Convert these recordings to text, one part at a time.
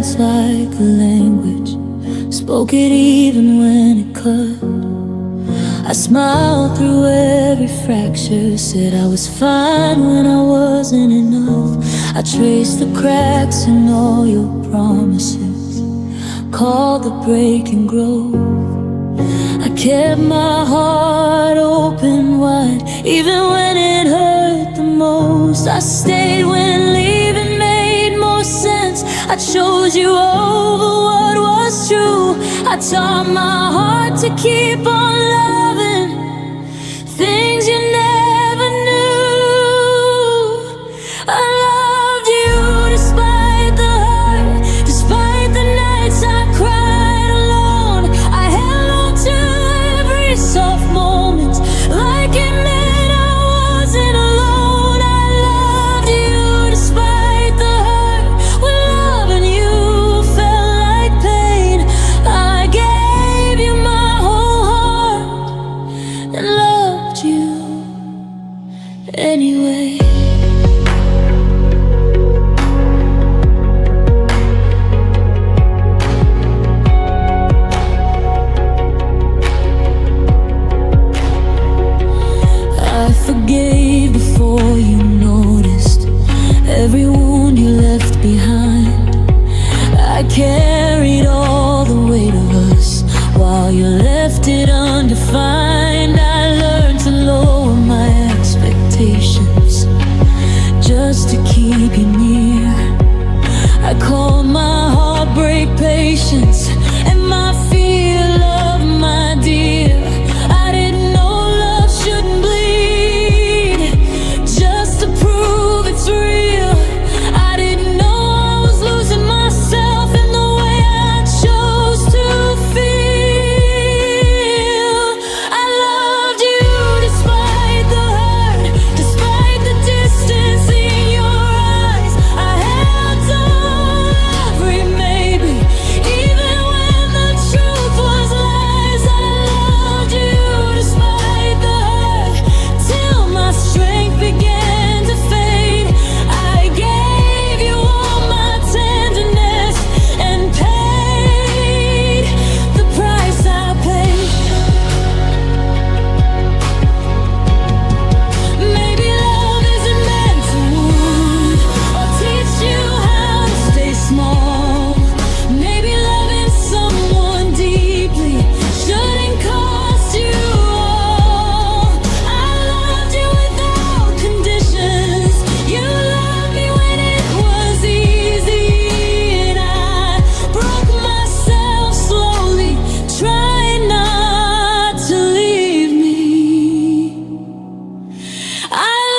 words like a language, spoke it even when it cut. I smiled through every fracture, said I was fine when I wasn't enough. I traced the cracks in all your promises, called the breaking grove. I kept my heart open wide, even when it hurt the most. I stayed when leaving made more sense. I chose you over what was true. I taught my heart to keep on loving things you never knew. I loved you despite the hurt, despite the nights I cried alone. I held on to every soft moment like it meant I wasn't alone. I loved you despite the hurt, when loving you felt like pain. I gave you my whole heart and loved you anyway. I forgave before you noticed every wound you left behind. I carried all the weight of us while you left it undefined. I learned to lower my expectations just to keep you near. I called my heartbreak patience and my fear love, my dear. I didn't know love shouldn't bleed just to prove it's real. I didn't know I was losing myself in the way I chose to feel. I loved you despite the hurt, despite the distance in your eyes. I held on every maybe, even when the truth was lies. I loved you despite the hurt, till my strength began to fade. I gave you all my tenderness and paid the price I paid. Maybe love isn't meant to wound or teach you how to stay small. Maybe loving someone deeply shouldn't cost you all. I loved you without conditions. You loved me when it was easy, and I broke myself slowly, trying not to leave me. I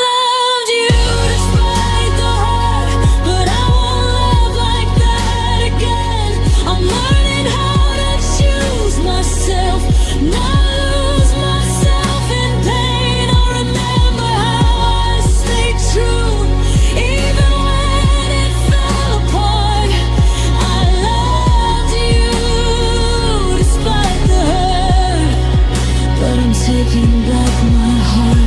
loved you despite the hurt, but I won't love like that again. I'm learning how to choose myself, not lose myself in pain. I remember how I stayed true, even when it fell apart. I loved you despite the hurt, but I'm taking back my heart.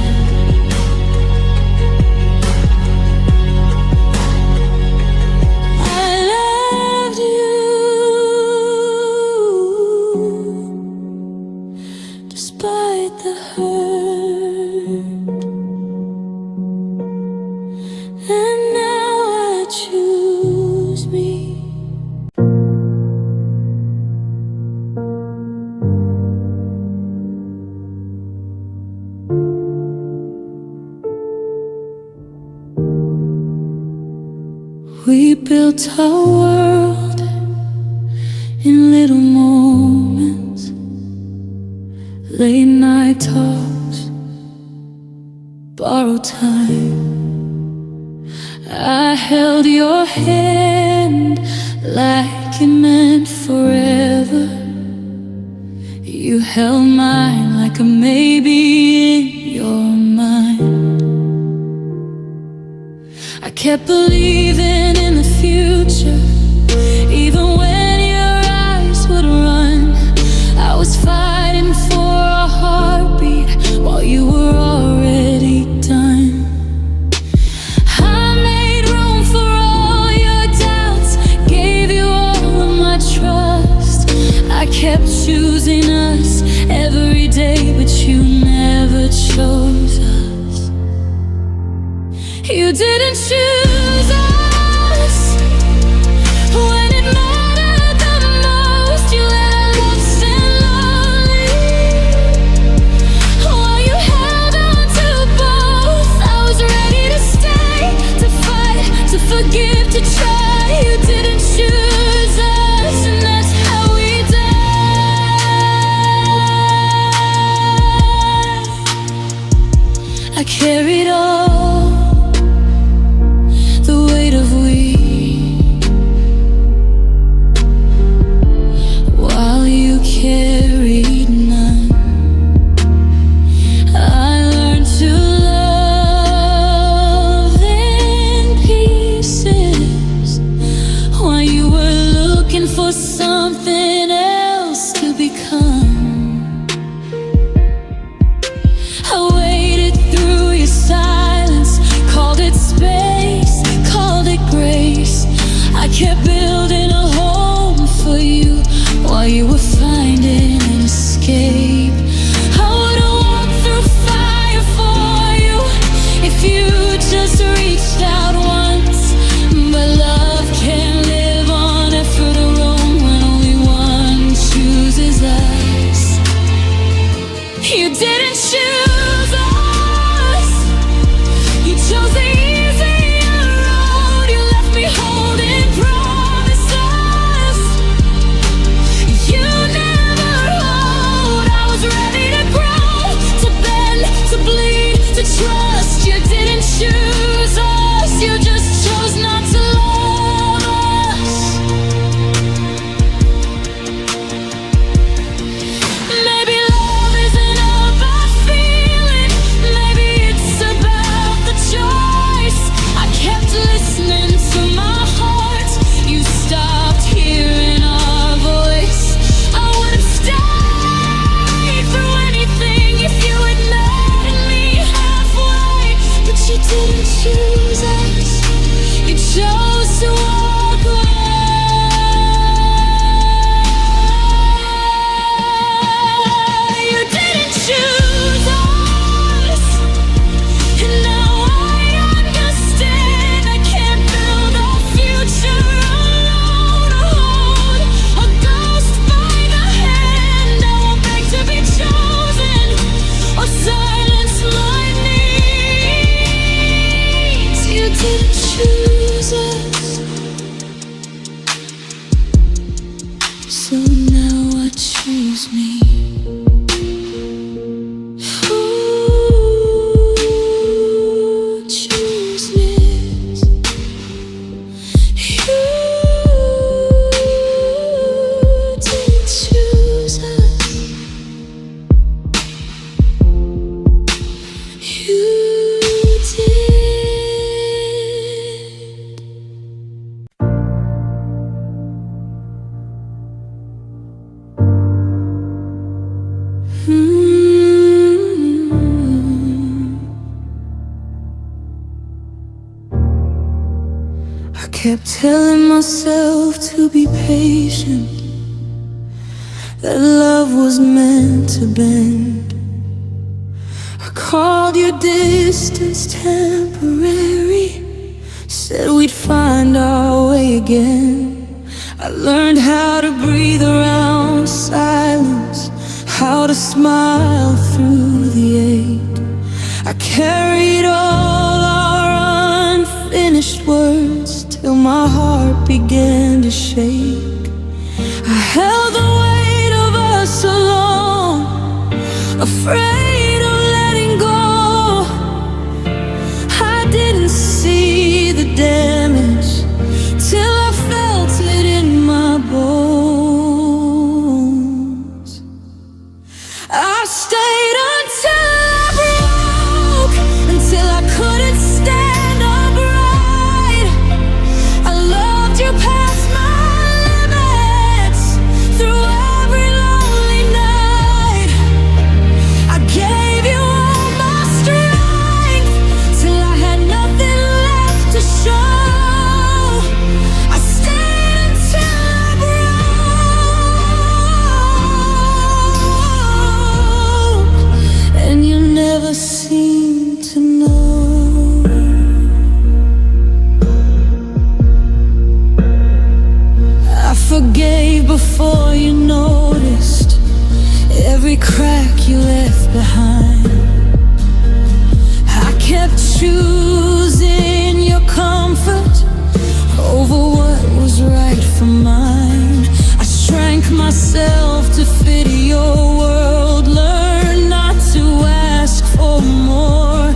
I loved you despite the hurt, and now I choose me. We built our world in little moments, late night talks, borrowed time. I held your hand like it meant forever. You held mine like a maybe in your mind. I kept believing in the future, even when your eyes would run. I was fighting for a heartbeat while you were already done. I made room for all your doubts, gave you all every day, but you never chose us. You didn't choose us when it mattered the most. You let our love stand lonely while you held on to both. I was ready to stay, to fight, to forgive, to try. You didn't choose us, and that's how we died. I carried all the weight of we, while you carried none. I learned to love in pieces while you were looking for something else to become. I waited through your silence, called it space, called it grace. I kept building a home for you while you were finding an escape. I would've walked through fire for you if you just reached out once. But love can't live on effort alone when only one chooses us. You didn't choose us, you chose the easier road. You left me holding promises you never hold. I was ready to grow, to bend, to bleed, to trust. You didn't choose us, you just chose not to love us. Maybe love isn't about feeling, maybe it's about the choice. I kept listening to my heart, you stopped hearing our voice. I would've stayed through anything if you had met me halfway, but you didn't choose us, you chose to walk away. You didn't choose us, and now I understand. I can't build a future alone, hold a ghost by the hand. I won't beg to be chosen or silence my needs. You didn't choose us, so now I choose me. Ooh, chooseness. You didn't choose us. You did. I kept telling myself to be patient, that love was meant to bend. I called your distance temporary, said we'd find our way again. I learned how to breathe around silence, how to smile through the ache. I carried all our unfinished words till my heart began to shake. I held the weight of us alone, afraid of letting go. I didn't see the damage till I felt it in my bones. I stayed until I broke, until I couldn't stand upright. I loved you past my limits, through every lonely night. I forgave before you noticed every crack you left behind. I kept choosing your comfort over what was right for mine. I shrank myself to fit your world, learned not to ask for more.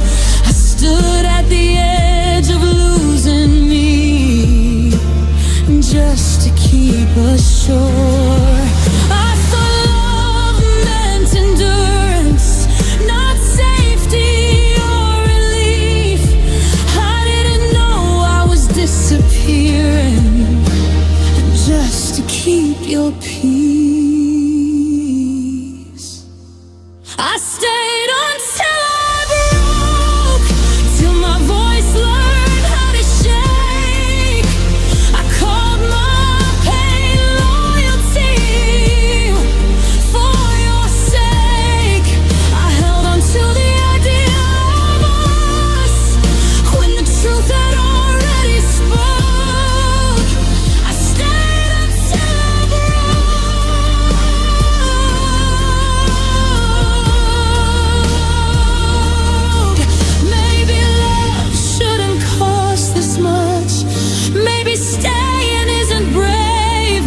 I stood at the edge of losing me just to keep us sure. I thought love meant endurance, not safety or relief. I didn't know I was disappearing just to keep your peace. I stayed until I broke, till my voice learned how to shake. I called my pain loyalty for your sake. I held on to the idea of us when the truth had already spoke. I stayed until I broke. Maybe love shouldn't cost this much. Maybe staying isn't brave.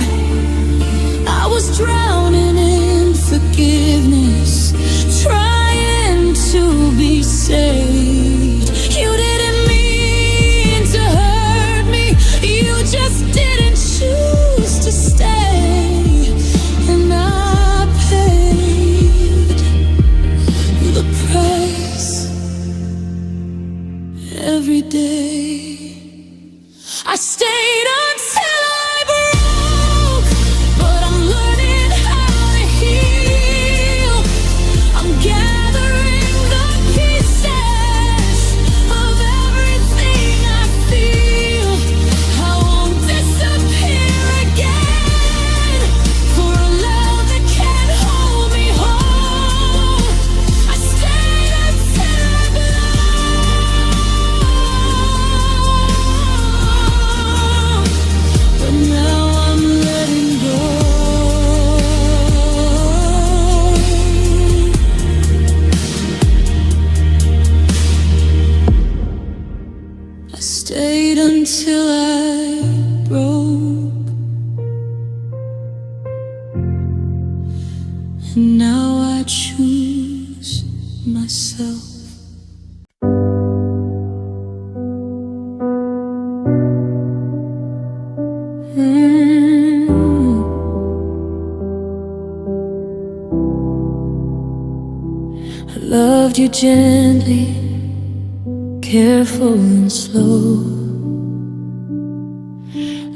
I was drowning in forgiveness, trying to be saved. You didn't mean to hurt me, you just didn't choose to stay. And I paid the price every day. I stayed until I broke, but I'm learning how to heal. I'm gathering the pieces of everything I feel. I won't disappear again for a love that can't hold me whole. I stayed until I broke, but now I'm letting go. I stayed until I broke, and now I choose myself. I loved you gently, careful and slow,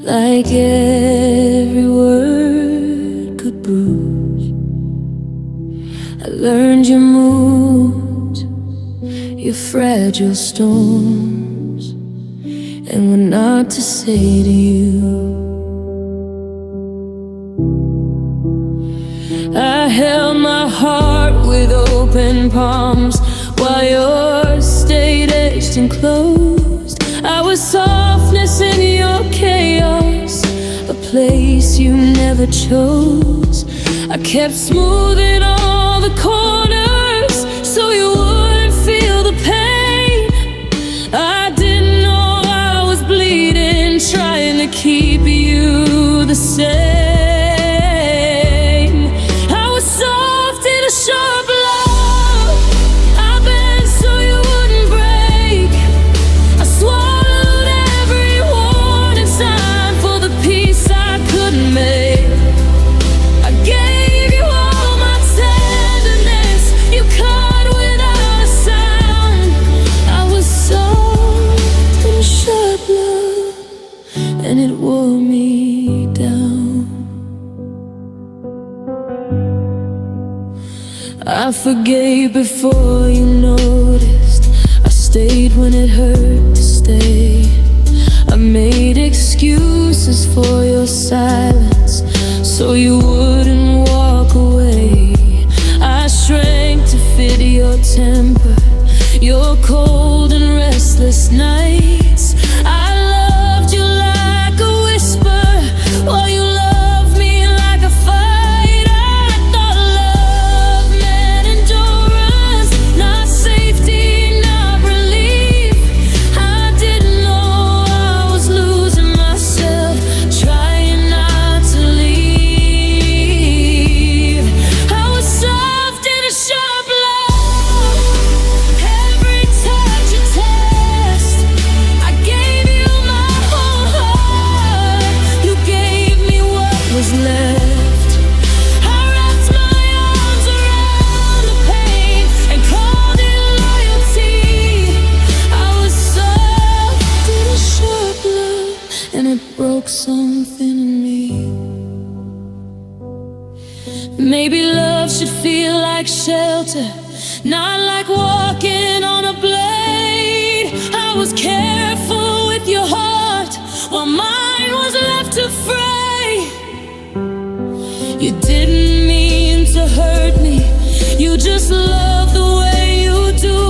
like every word could bruise. I learned your moods, your fragile storms, and what not to say to you. I held my heart with open palms while yours stayed edged and closed. I was softness in your chaos, a place you never chose. I kept smoothing all the corners so you wouldn't feel the pain. I didn't know I was bleeding, trying to keep you the same. I was soft in a sharp love, I bent so you wouldn't break. I swallowed every warning sign for the peace I couldn't make. I gave you all my tenderness, you cut without a sound. I was soft in a sharp love, and it wore me down. I forgave before you noticed. I stayed when it hurt to stay. I made excuses for your silence so you wouldn't walk away. I shrank to fit your temper, your cold and restless nights. I loved you like a whisper while you loved Maybe love should feel like shelter, not like walking on a blade. I was careful with your heart while mine was left to fray. You didn't mean to hurt me, you just love the way you do.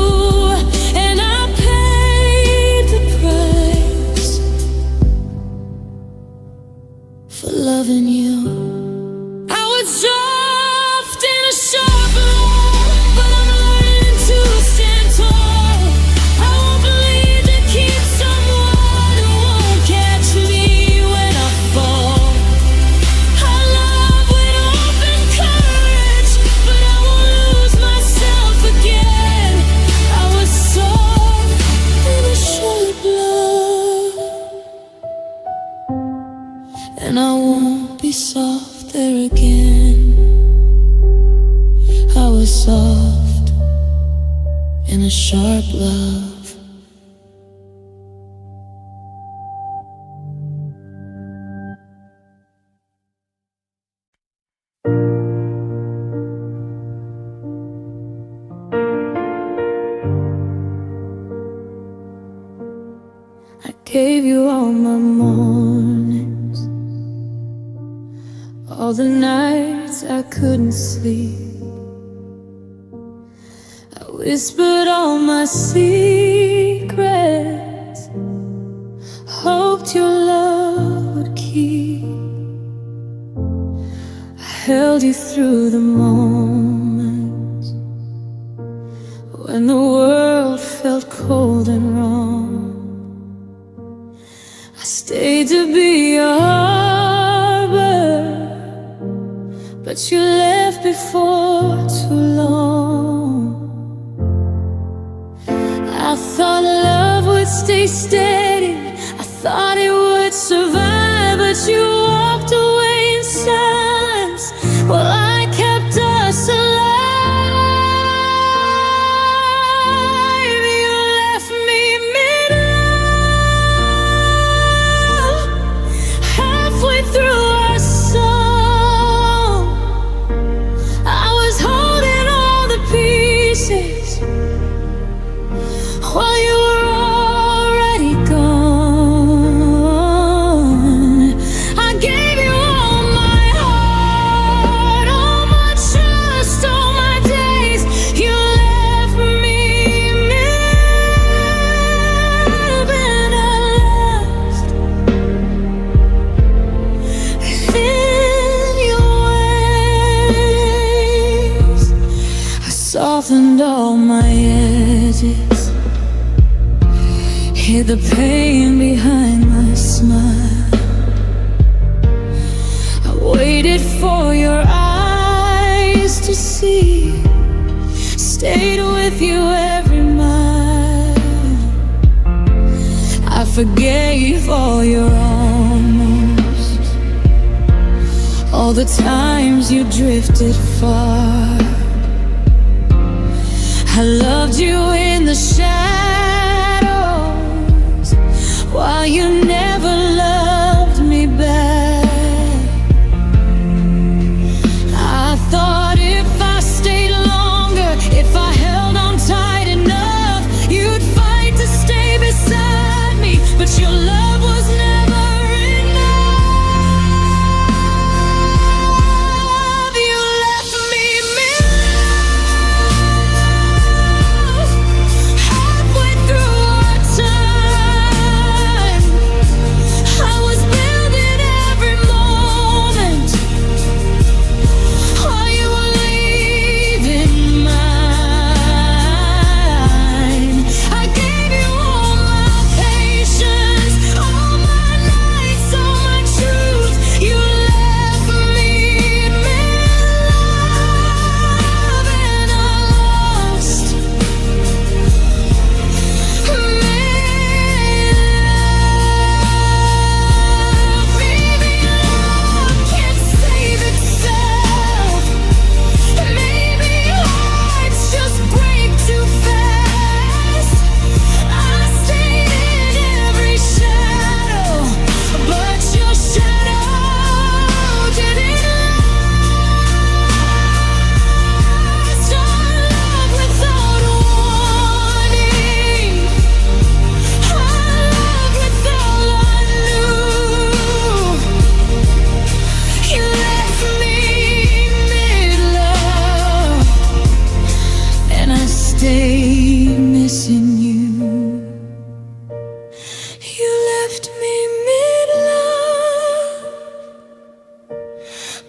And I paid the price for loving you. I was soft in a sharp love, but I'm learning to stand tall. I won't believe to keep someone who won't catch me when I fall. I love with open courage, but I won't lose myself again. I was soft in a sharp love, and I won't be soft there again. I was soft in a sharp love. I gave you all my mornings, all the nights I couldn't sleep. I whispered all my secrets, hoped your love would keep. I held you through the moments when the world felt cold and wrong. I stayed to be your harbor, but you left before too long. I thought love would stay steady, I thought it would survive, but you walked away in silence while I kept us alive. You left me mid-love, halfway through our song. I was holding all the pieces while you were already gone. I gave you all my heart, all my trust, all my days. You left me mid, and I lost within your ways. I softened all my edges, hid the pain behind my smile. I waited for your eyes to see, stayed with you every mile. I forgave all your almost, all the times you drifted far. I loved you in the shadows while you never loved me back. I thought if I stayed longer, if I held on tight enough, you'd fight to stay beside me, but your love was never enough. You left me mid-love, halfway through our time.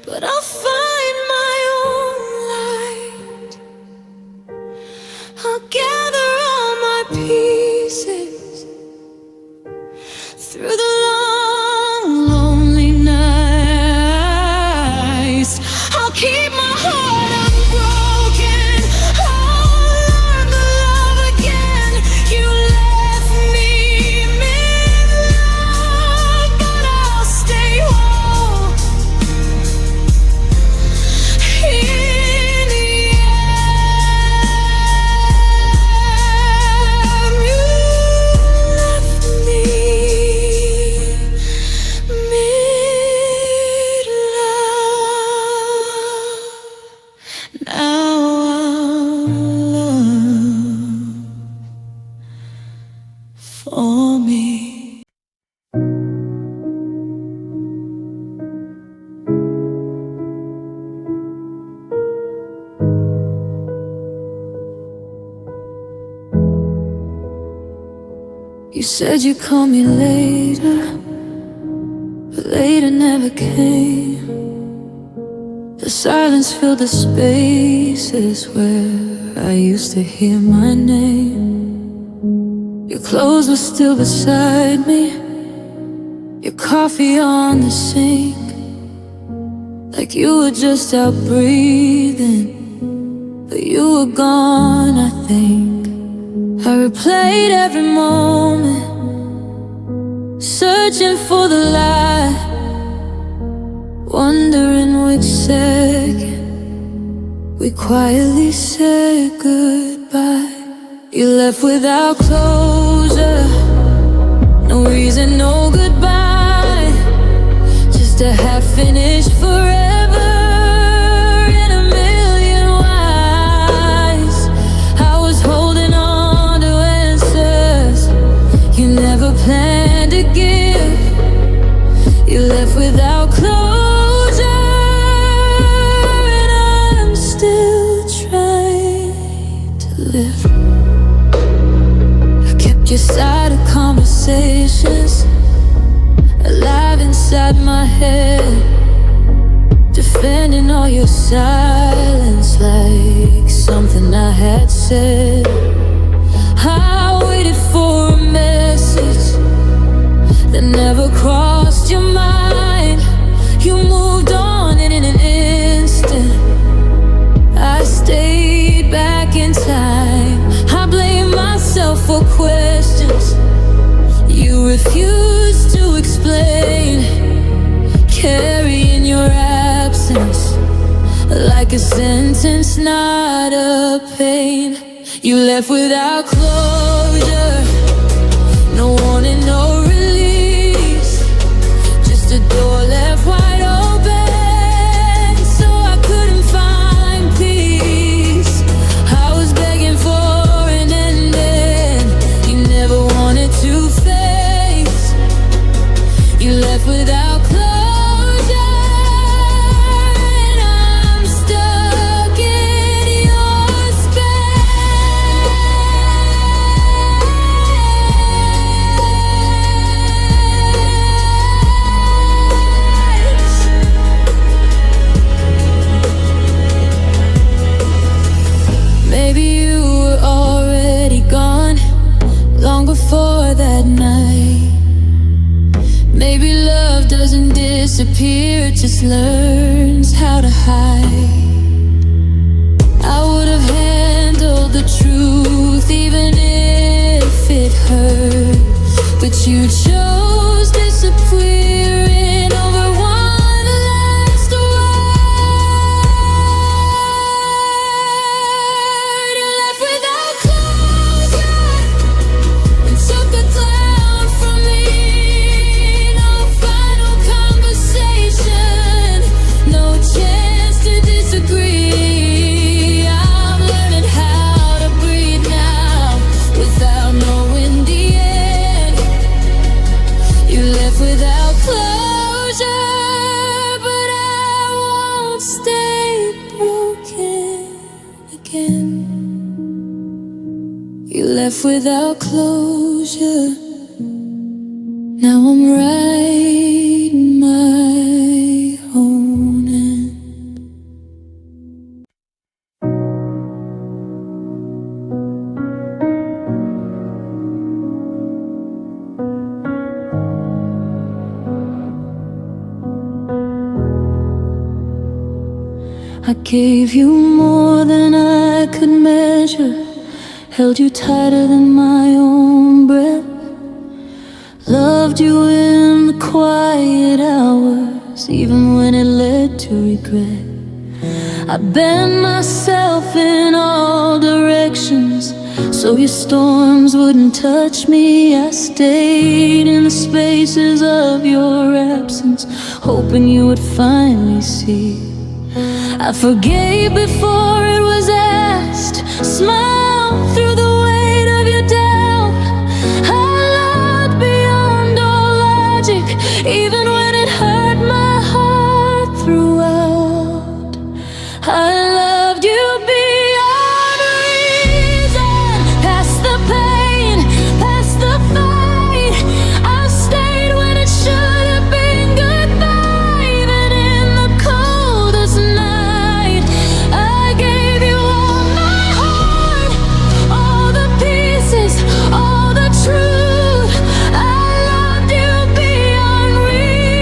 but I'll find my own light. I'll gather all my pieces through the long, lonely nights. I'll keep my heart unbroken. I'll learn to love again. You left me mid-love, but I'll stay whole. In the end, you left me mid-love. Now I'll love for me. You said you'd call me later, but later never came. The silence filled the spaces where I used to hear my name. Your clothes were still beside me, your coffee on the sink, like you were just out breathing, but you were gone, I think. I replayed every moment, searching for the light, wondering which second we quietly said goodbye. You left without closure, no reason, no goodbye, just a half-finished forever in a million whys. I was holding on to answers you never planned to give. You left without closure, and I'm still trying to live. I kept your side of conversations alive inside my head, defending all your silence like something I had said. I waited for a message that never crossed your mind. You moved on and in an instant I stayed back in time. I blame myself for questions you refused to explain, carrying your absence like a sentence, not a pain. You left without closure, no warning, no release, just a door left wide open so I couldn't find peace. I was begging for an ending you never wanted to face. You left without closure, and I'm stuck in your space. Maybe you were already gone long before that night. Maybe love doesn't disappear, it just learns how to hide. I would have handled the truth even if it hurt, but you chose disappearing over one last word. You left without closure and took the cloud from me. No final conversation, no chance to disagree. I'm learning how to breathe now without knowing the end. You left without closure, but I won't stay broken again. You left without closure, now I'm writing my own end. I gave you more than I could measure, held you tighter than my own breath, loved you in the quiet hours, even when it led to regret. I bent myself in all directions so your storms wouldn't touch me. I stayed in the spaces of your absence, hoping you would finally see. I forgave before it was asked, smiled through the weight of your doubt. I loved beyond all logic, even when it hurt my heart throughout. I loved you beyond reason, past the pain, past the fight. I stayed when it should have been goodbye, even in the coldest night. I gave you all my heart, all the pieces, all the truth. I loved you beyond reason,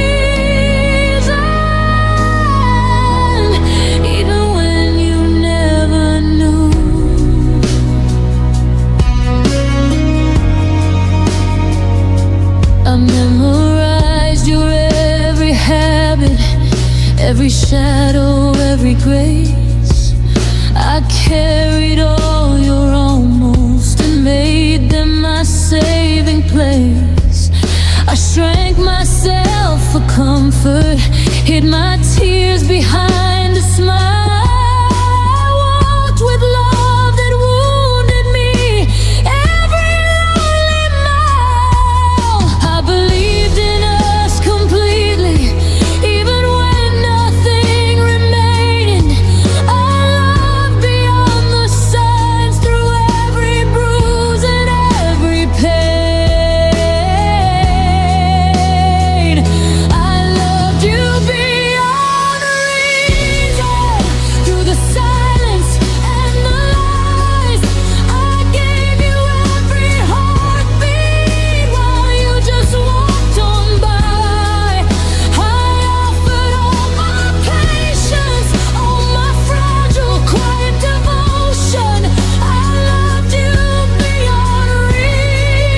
even when you never knew. I memorized your every habit, every shadow, every grace. I carried all your almost and made them my saving place. I shrank myself for comfort, hid my tears behind a smile. I walked with love that wounded me every lonely mile. I believed in us completely, even when nothing remained. I loved beyond the signs, through every bruise and every pain. I loved you beyond reason, through the silence and the lies. I gave you every heartbeat while you just walked on by. I offered all my patience, all my fragile, quiet devotion. I loved you beyond reason,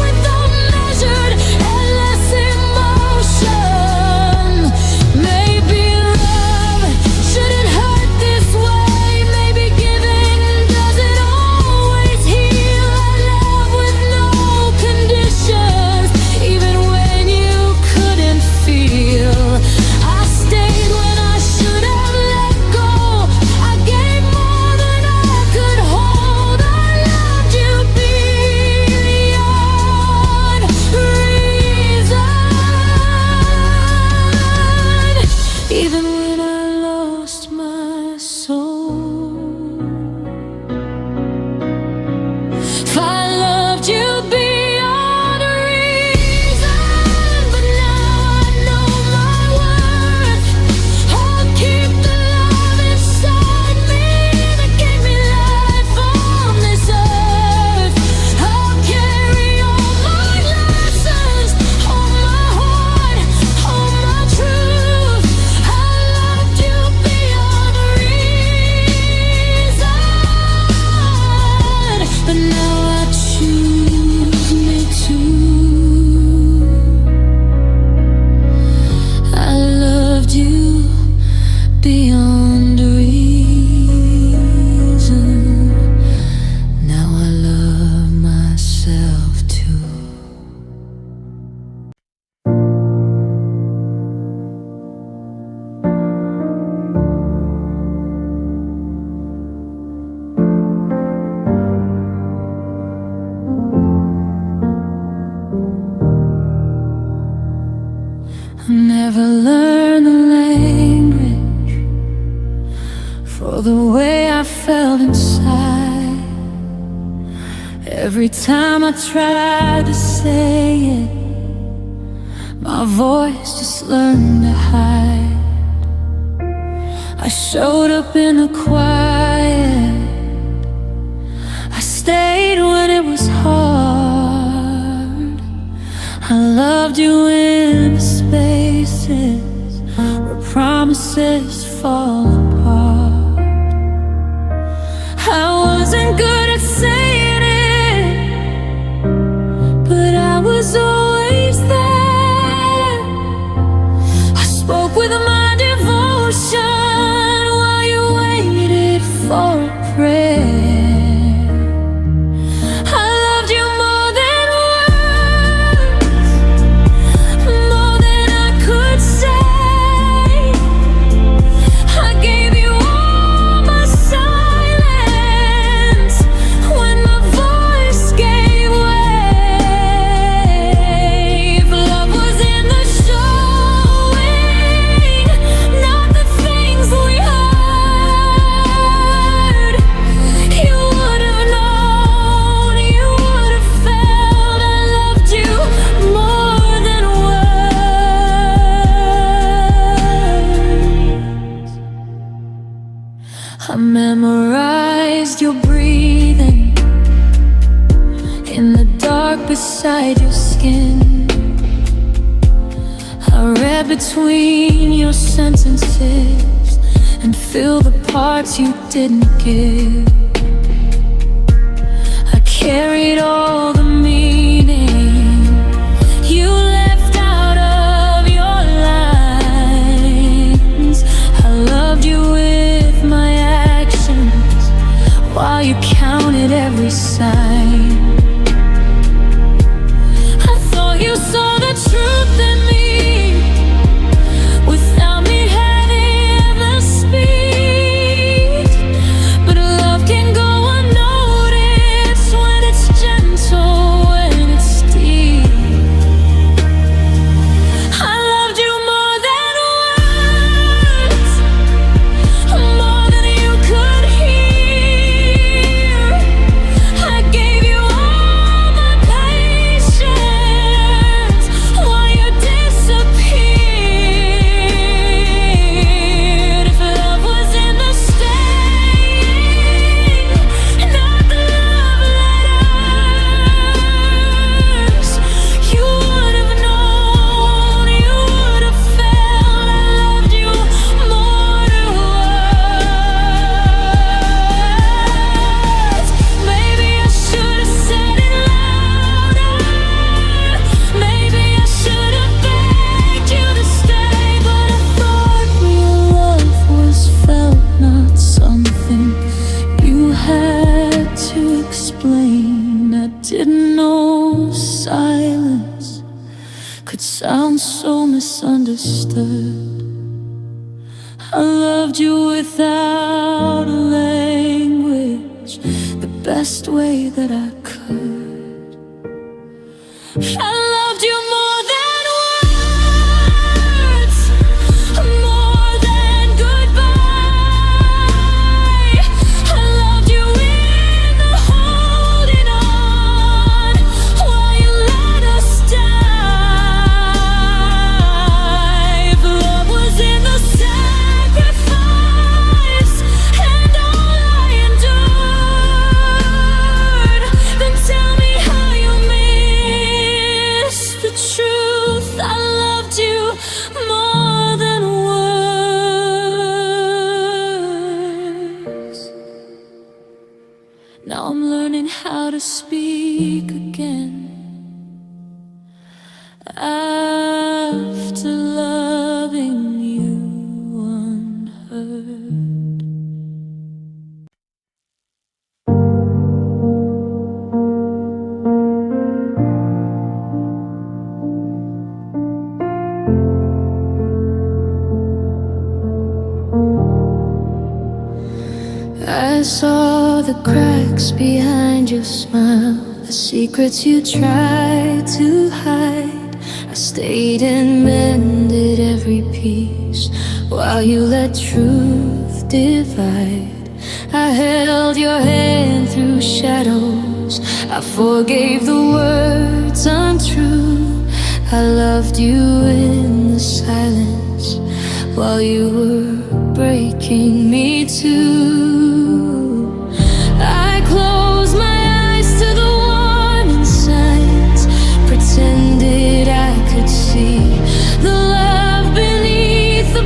with unmeasured, endless emotion. Maybe love shouldn't hurt this way. Maybe giving doesn't always heal. I love with no conditions, even when you couldn't feel. I stayed when I should have let go. I gave more than I could hold. I loved you beyond reason, even when I lost my soul. If I loved you beyond reason, but now I know my worth. I'll keep the love inside me that gave me life on this earth. I'll carry all my lessons, all my heart, all my truth. I loved you beyond reason, but now I choose me too. I loved you beyond reason. Now I love myself too. I never learned the language for the way I felt inside. Every time I tried to say it, my voice just learned to hide. I showed up in the quiet, I stayed when it was hard. I loved you in the spaces where promises fall apart. I wasn't good at saying it, but I was always there. I spoke with my devotion while you waited for a prayer. I memorized your breathing in the dark beside your skin. I read between your sentences and feel the parts you didn't give. I carried all the meaning you left out of your lines. I loved you with my actions while you counted every sign. I thought you saw the truth in me without me having the speed. But love can go unnoticed when it's gentle, when it's deep. I loved you more than words, more than you could hear. I gave you all my patience while you disappeared. If love was in the staying, not the love letters, you would have known, you would have felt I loved you more than words. Maybe I should have said it louder. Maybe I should have begged you to stay, but I thought real love was felt, not something you had to explain. I didn't know silence could sound so misunderstood. I loved you without a language, the best way that I could. I loved you more than words, more than goodbye. I loved you in the holding on while you let us die. If love was in the sacrifice and all I endured, then tell me how you missed the truth. I loved you more than words. Now I'm learning how to speak again after loving you unheard. I saw the cracks behind your smile, the secrets you tried to hide. I stayed and mended every piece while you let truth divide. I held your hand through shadows, I forgave the words untrue. I loved you in the silence while you were breaking me too. I closed my eyes to the warning signs, pretended I could see the love beneath the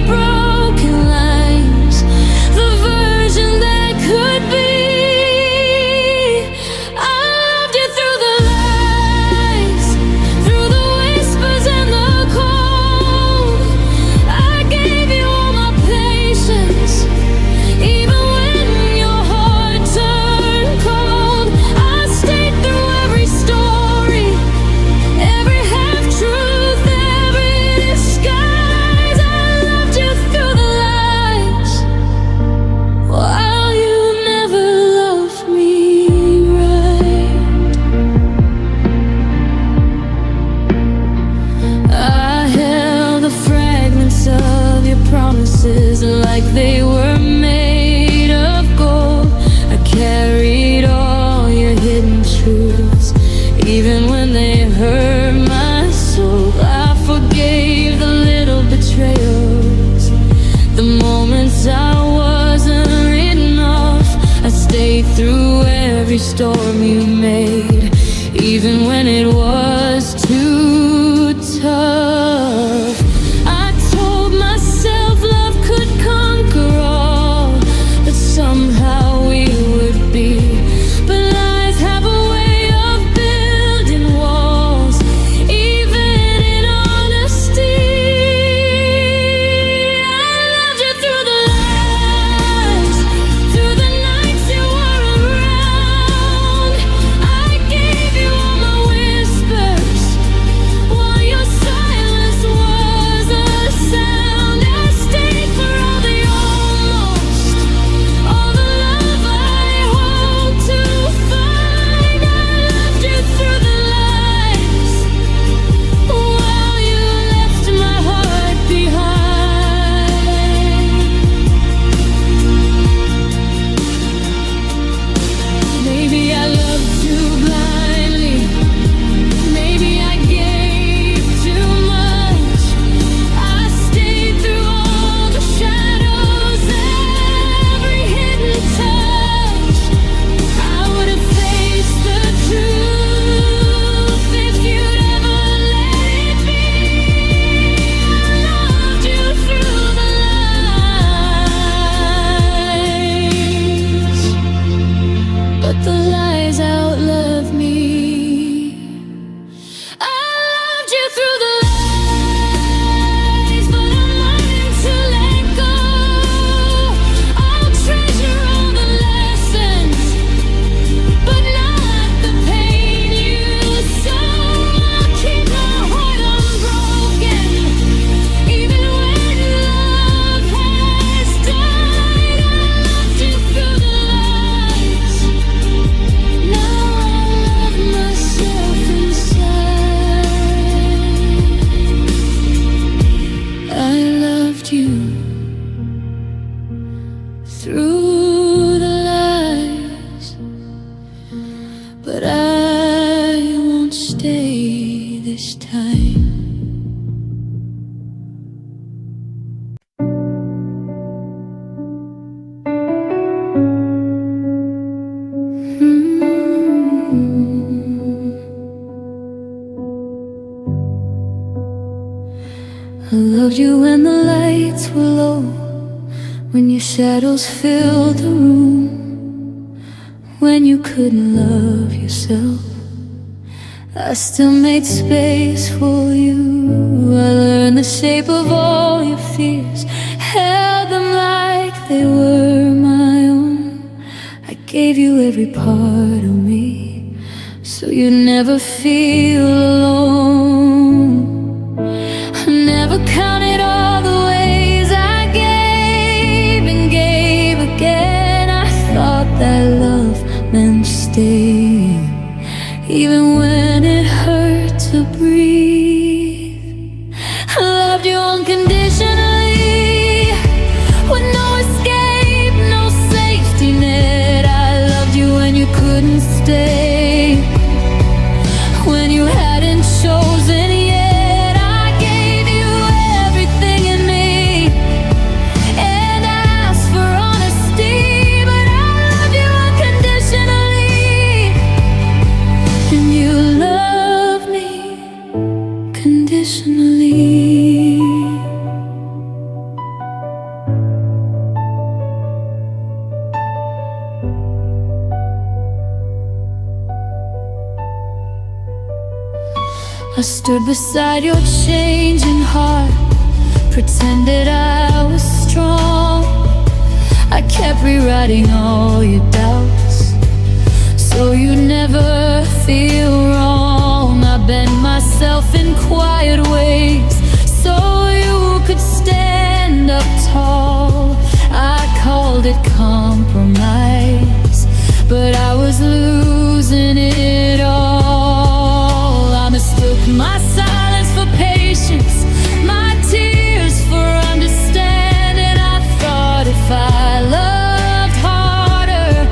you through the lies, but I won't stay this time. I loved you when the lights were low, when your shadows filled the room, when you couldn't love yourself. I still made space for you. I learned the shape of all your fears, held them like they were my own. I gave you every part of me, so you never feel alone. I never counted all the ways I gave and gave again. I thought that love meant staying, even when it hurt to breathe. I loved you unconditionally, with no escape, no safety net. I loved you when you couldn't stay, when you hadn't chosen yet. I gave you everything in me and asked for honesty, but I loved you unconditionally, and you love me conditionally. I stood beside your changing heart, pretended I was strong. I kept rewriting all your doubts, so you never feel wrong. I bent myself in quiet ways, so you could stand up tall. I called it compromise, but I was losing it all. I mistook my silence for patience, my tears for understanding. I thought if I loved harder,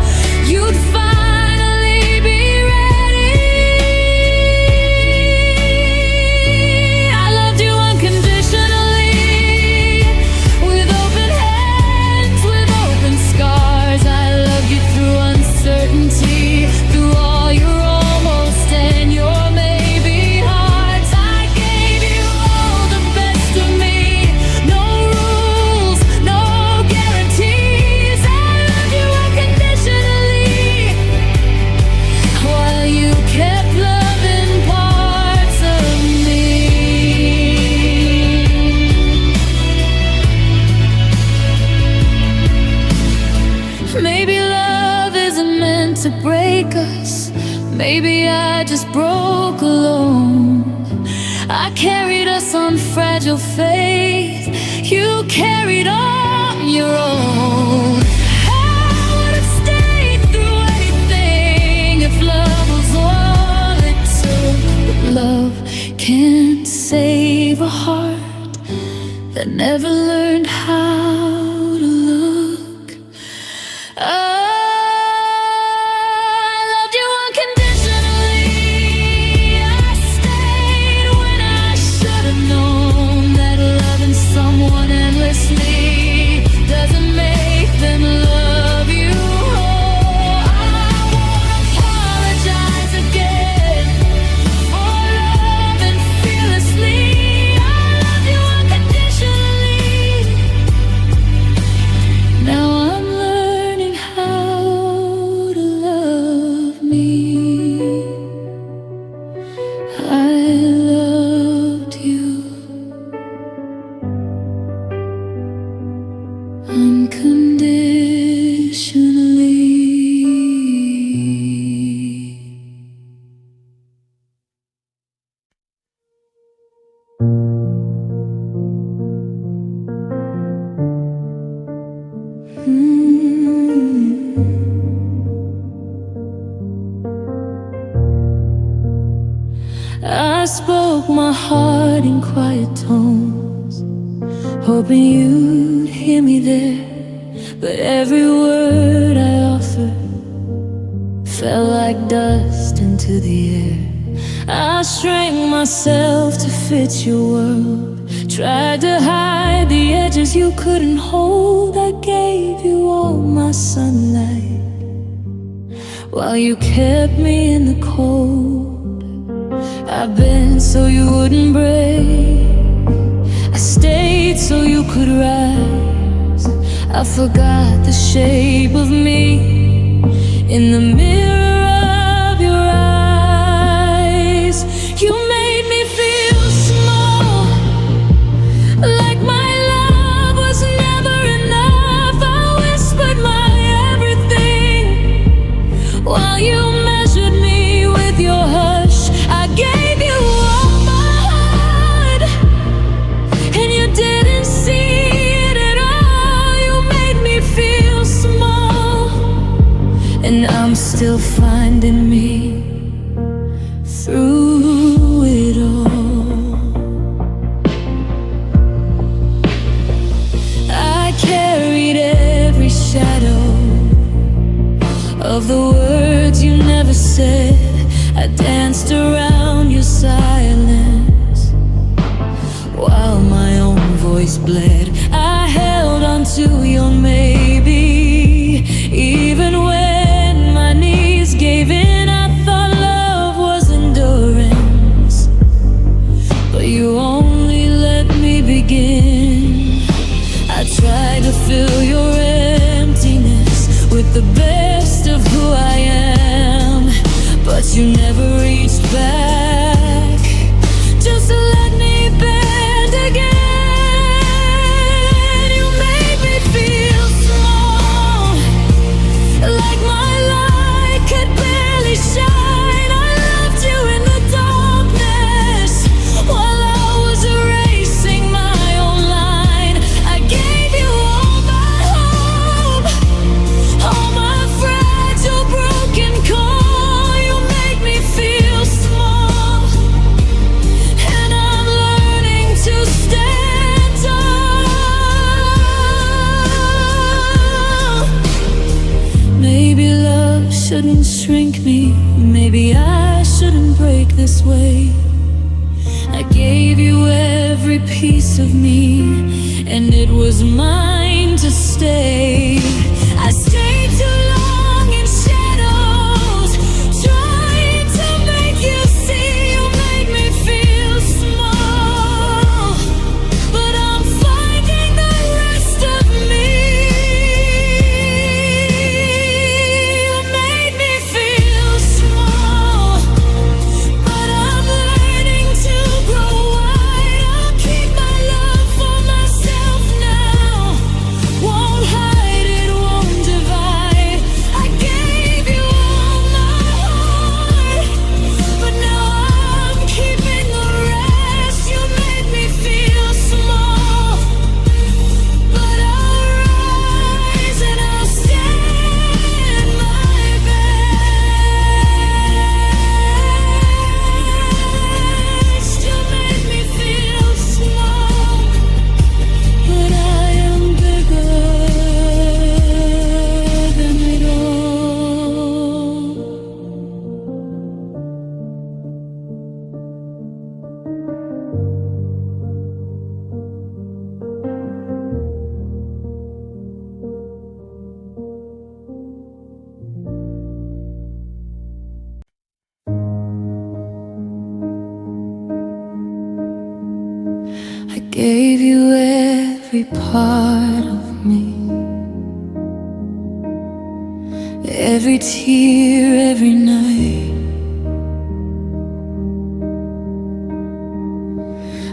you'd finally be ready. I loved you unconditionally, with open hands, with open scars. I loved you through uncertainty, through all your almost and your maybe hearts. I gave you all the best of me, no rules, no guarantees. I loved you unconditionally, while you kept loving parts of me. Maybe love isn't meant to break us. Maybe I just broke alone. I carried us on fragile faith, you carried on your own. I would have stayed through anything if love was all it took. But love can't save a heart that never learned how to look. I loved you unconditionally. I stayed when I should have known that loving someone endlessly doesn't make them love you whole. I won't apologize again for loving fearlessly. I love you unconditionally. Now I'm learning how to love me. I loved you unconditionally. I spoke my heart in quiet tones, hoping you'd hear me there. But every word I offered fell like dust into the air. I shrank myself to fit your world, tried to hide the edges you couldn't hold. I gave you all my sunlight while you kept me in the cold. I bent so you wouldn't break, I stayed so you could rise. I forgot the shape of me in the mirror of your eyes. You made me feel small, like my love was never enough. I whispered my everything while you measured me with your hush. I gave you all my heart, and you didn't see it at all. You made me feel small, and I'm still finding me through it all. I carried every shadow of the words you never said. I danced around your silence while my own voice bled. I held on to your maybe, even when my knees gave in. I thought love was endurance, but you only let me begin. I tried to fill your emptiness with the best of who I am, but you never reached back just to let me bend again. You made me feel small, like my light could barely shine. I loved you in the darkness while I was erasing my own line. I gave you all my hope, all my fragile broken core. You make me feel small, and I'm learning to stand tall. Maybe love shouldn't shrink me, maybe I shouldn't break this way. I gave you every piece of me, and it was mine to stay. I stayed too long in shadows, trying to make you see. You made me feel small, but I'm finding the rest of me. You made me feel small, but I'm learning to grow wide. I'll keep my love for myself now, won't hide it, won't divide. I gave you all my heart, but now I'm keeping the rest. You made me feel small, but I'll rise and I'll stand my best. You made me feel small, but I am bigger than it all. I gave you every part of me, every tear, every night.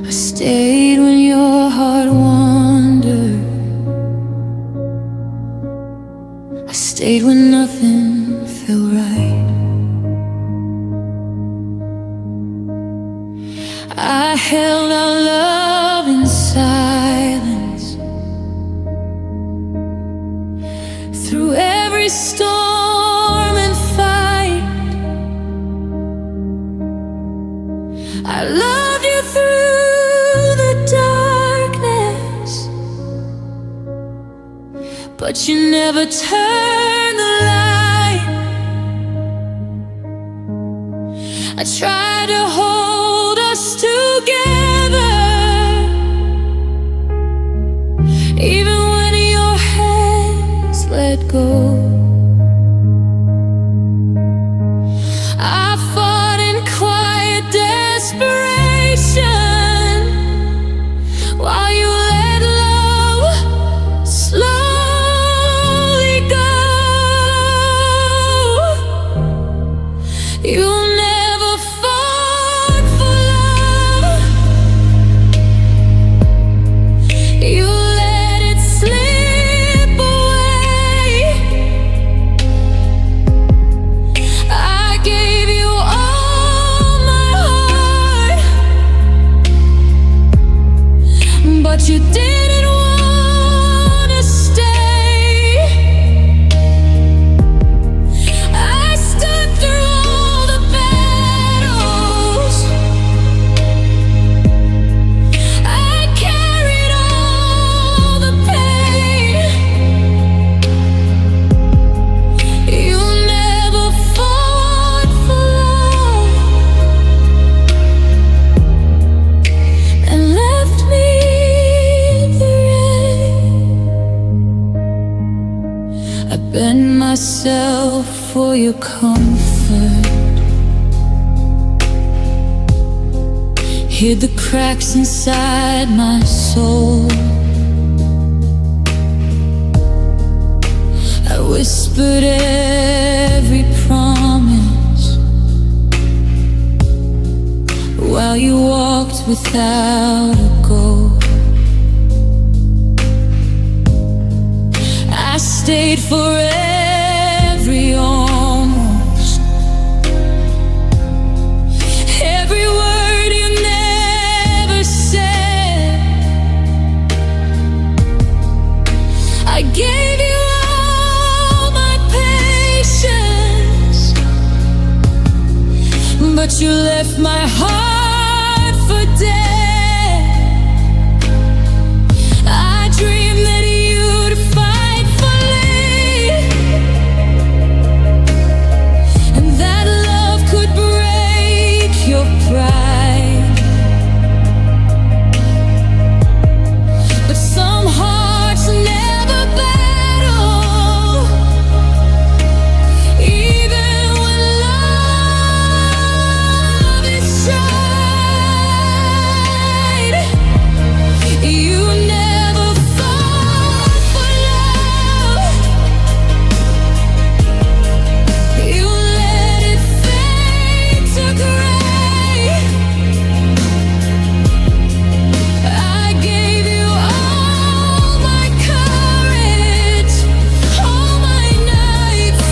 I stayed when your heart wandered, I stayed when nothing felt right. I held our love in silence through every storm and fight. I loved you through the darkness, but you never turned the light. I tried to hold us together, even when your hands let go. I fought in quiet desperation while you let love slowly go. You'll never fought for love. You let it slip away. I gave you all my heart, but you didn't wanna stay. I stood through all the battles, I carried all the pain. You never fought for love and left me in the rain. I bend myself for your comfort, hid the cracks inside my soul. I whispered every promise while you walked without a goal. I stayed for every almost, every word you never said. I gave you all my patience, but you left my heart for dead. I dreamed that you'd fight for me, and that love could break your pride. But some hearts never battle, even when love is tried. You never fought for love. You let it fade to gray. I gave you all my courage, all my nights,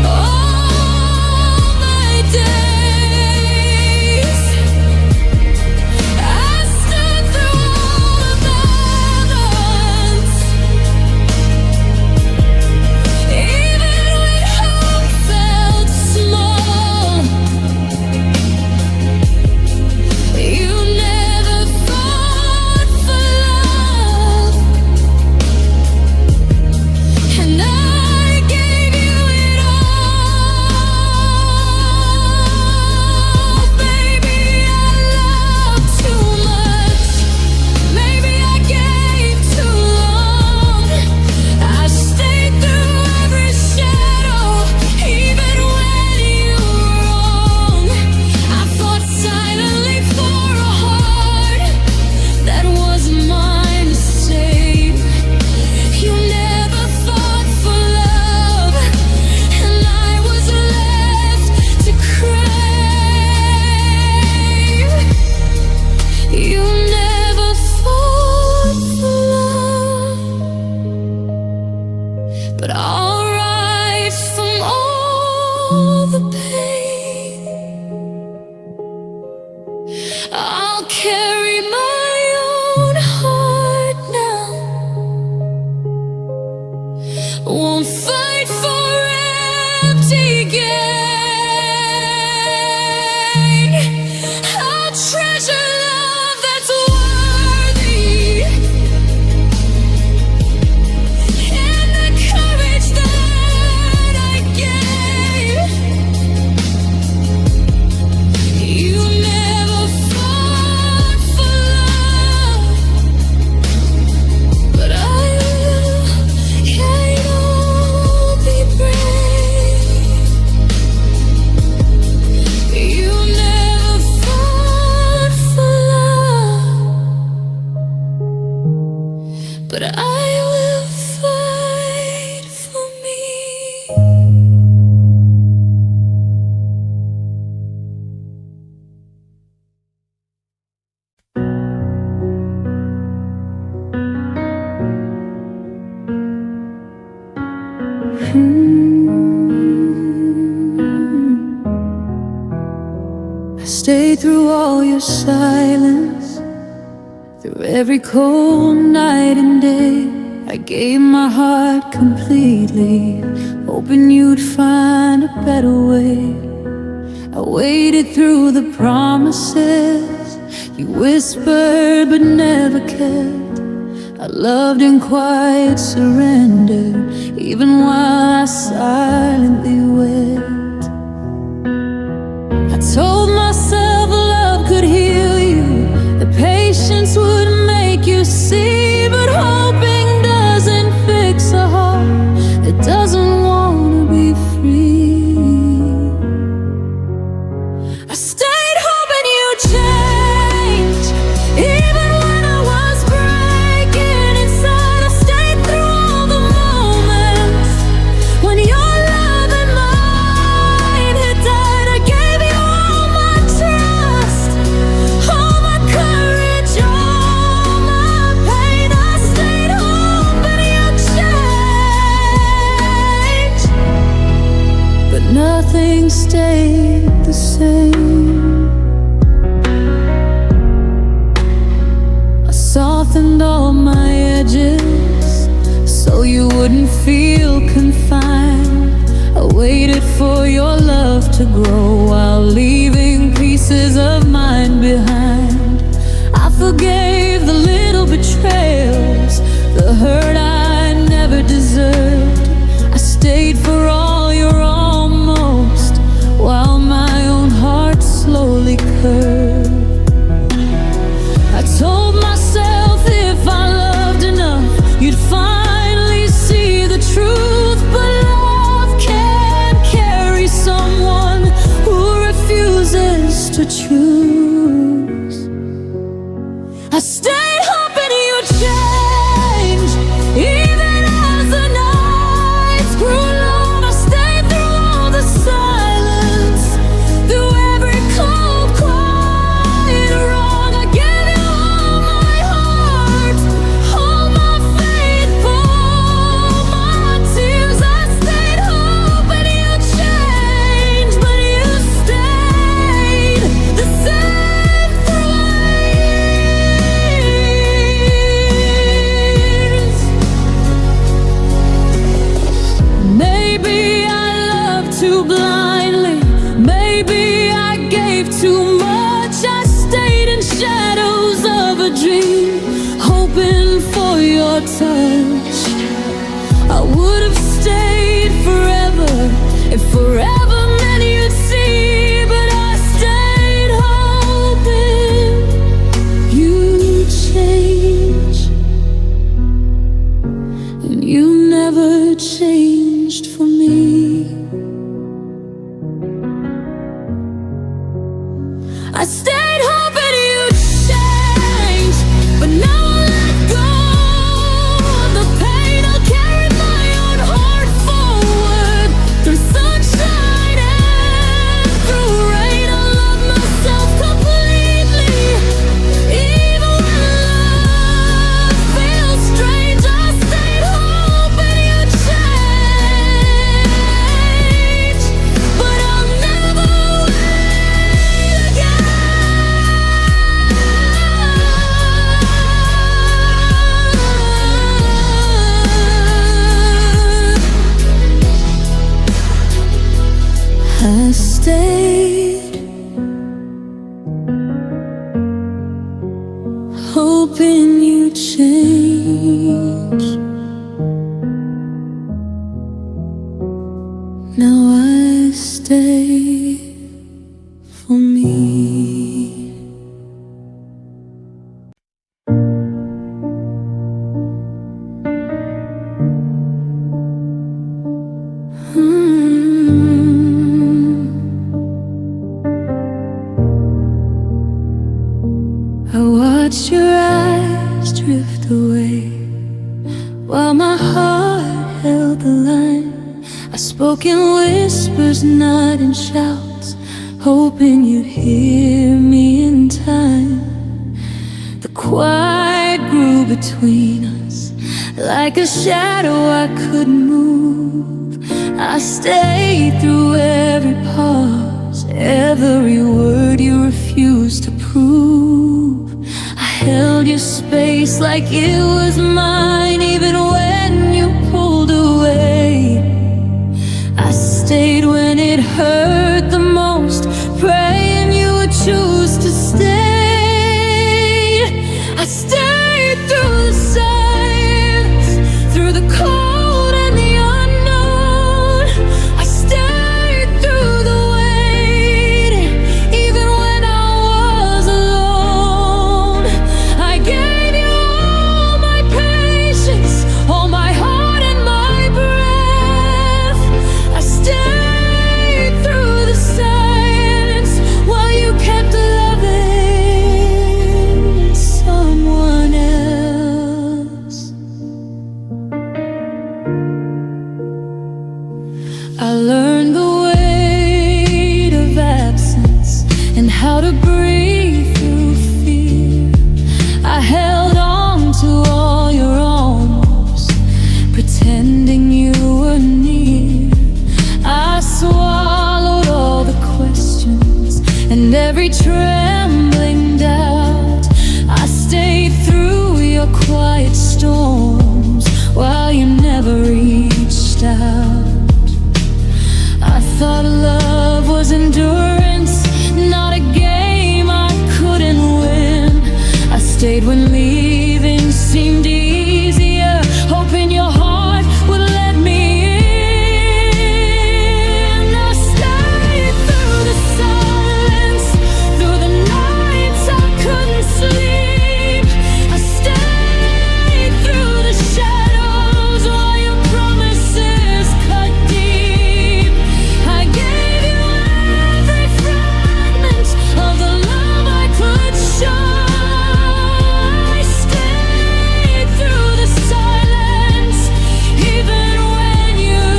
all my days. I stood through all the battles, even when hope felt small. You never fought for love, and I gave you it all. Baby, I loved too much. Maybe I gave too long. I stayed through every shadow, even when you were wrong. I fought silently for a heart that was mine to save. You never fought for love, and I was left to crave. You never fought for love, but I'll rise from all the pain. I'll carry my own heart now. Won't fight for empty gain. I'll treasure love that's worthy, and but I will fight for me. I stayed through all your silence, through every cold night and day. I gave my heart completely, hoping you'd find a better way. I waited through the promises you whispered but never kept. I loved in quiet surrender, even while I silently wept. I told myself love could heal you, that patience would make you see, but hoping doesn't fix a heart that doesn't want to be free. I stayed hoping you'd change, even when I was breaking inside. I stayed through all the moments when your love and mine had died. I gave you all my trust, all my courage, all my pain. I stayed hoping you'd change, but nothing stayed the same. I softened all my edges so you wouldn't feel confined. I waited for your love to grow while leaving pieces of mine behind. I forgave the little betrayals, the hurt I never deserved. I stayed for all your almost, while my own heart slowly curved. I told myself if I loved enough, you'd finally see the truth. But love can't carry someone who refuses to choose. I stayed hoping you'd change, even as the nights grew long. I stayed through all the silence, through every cold, quiet wrong. I gave you all my heart, all my faith, all my tears. I stayed hoping you'd change, but you stayed the same through years. Maybe I loved too blindly, maybe I gave too much. I stayed in shadows of a dream, hoping for your touch. I would have stayed forever if forever meant you'd see, but I stayed hoping you'd change, and you never changed for me. I stayed hoping you'd change, but now I let go of the pain. I'll carry my own heart forward through sunshine and through rain. I love myself completely, even when love feels strange. I stayed hoping you'd change, but I'll never wait again. I stayed hoping you'd change. Now I stay for me. I watched your eyes drift away while my heart held the line. I spoke in whispers, not in shouts, hoping you'd hear me in time. The quiet grew between us, like a shadow I couldn't move. I stayed through every pause, every word you refused to prove. I held your space like it was mine, even when you pulled away. I stayed when it hurt the most, praying you would choose to stay. I stayed through the silence, through the cold and the unknown. I stayed through the waiting, even when I was alone. I gave you all my patience, all my heart and my breath. I stayed through the silence while you kept loving someone else. I learned the weight of absence and how to breathe through fear. I held on to all your almost, pretending you were near. I swallowed all the questions and every trembling doubt. I stayed through your quiet storms while you never reached out. I thought love was endurance, not a game I couldn't win. I stayed when leaving seemed easier, hoping your heart would let me in. I stayed through the silence, through the nights I couldn't sleep. I stayed through the shadows while your promises cut deep. I gave you every fragment of the love I could show. I stayed through the silence, even when you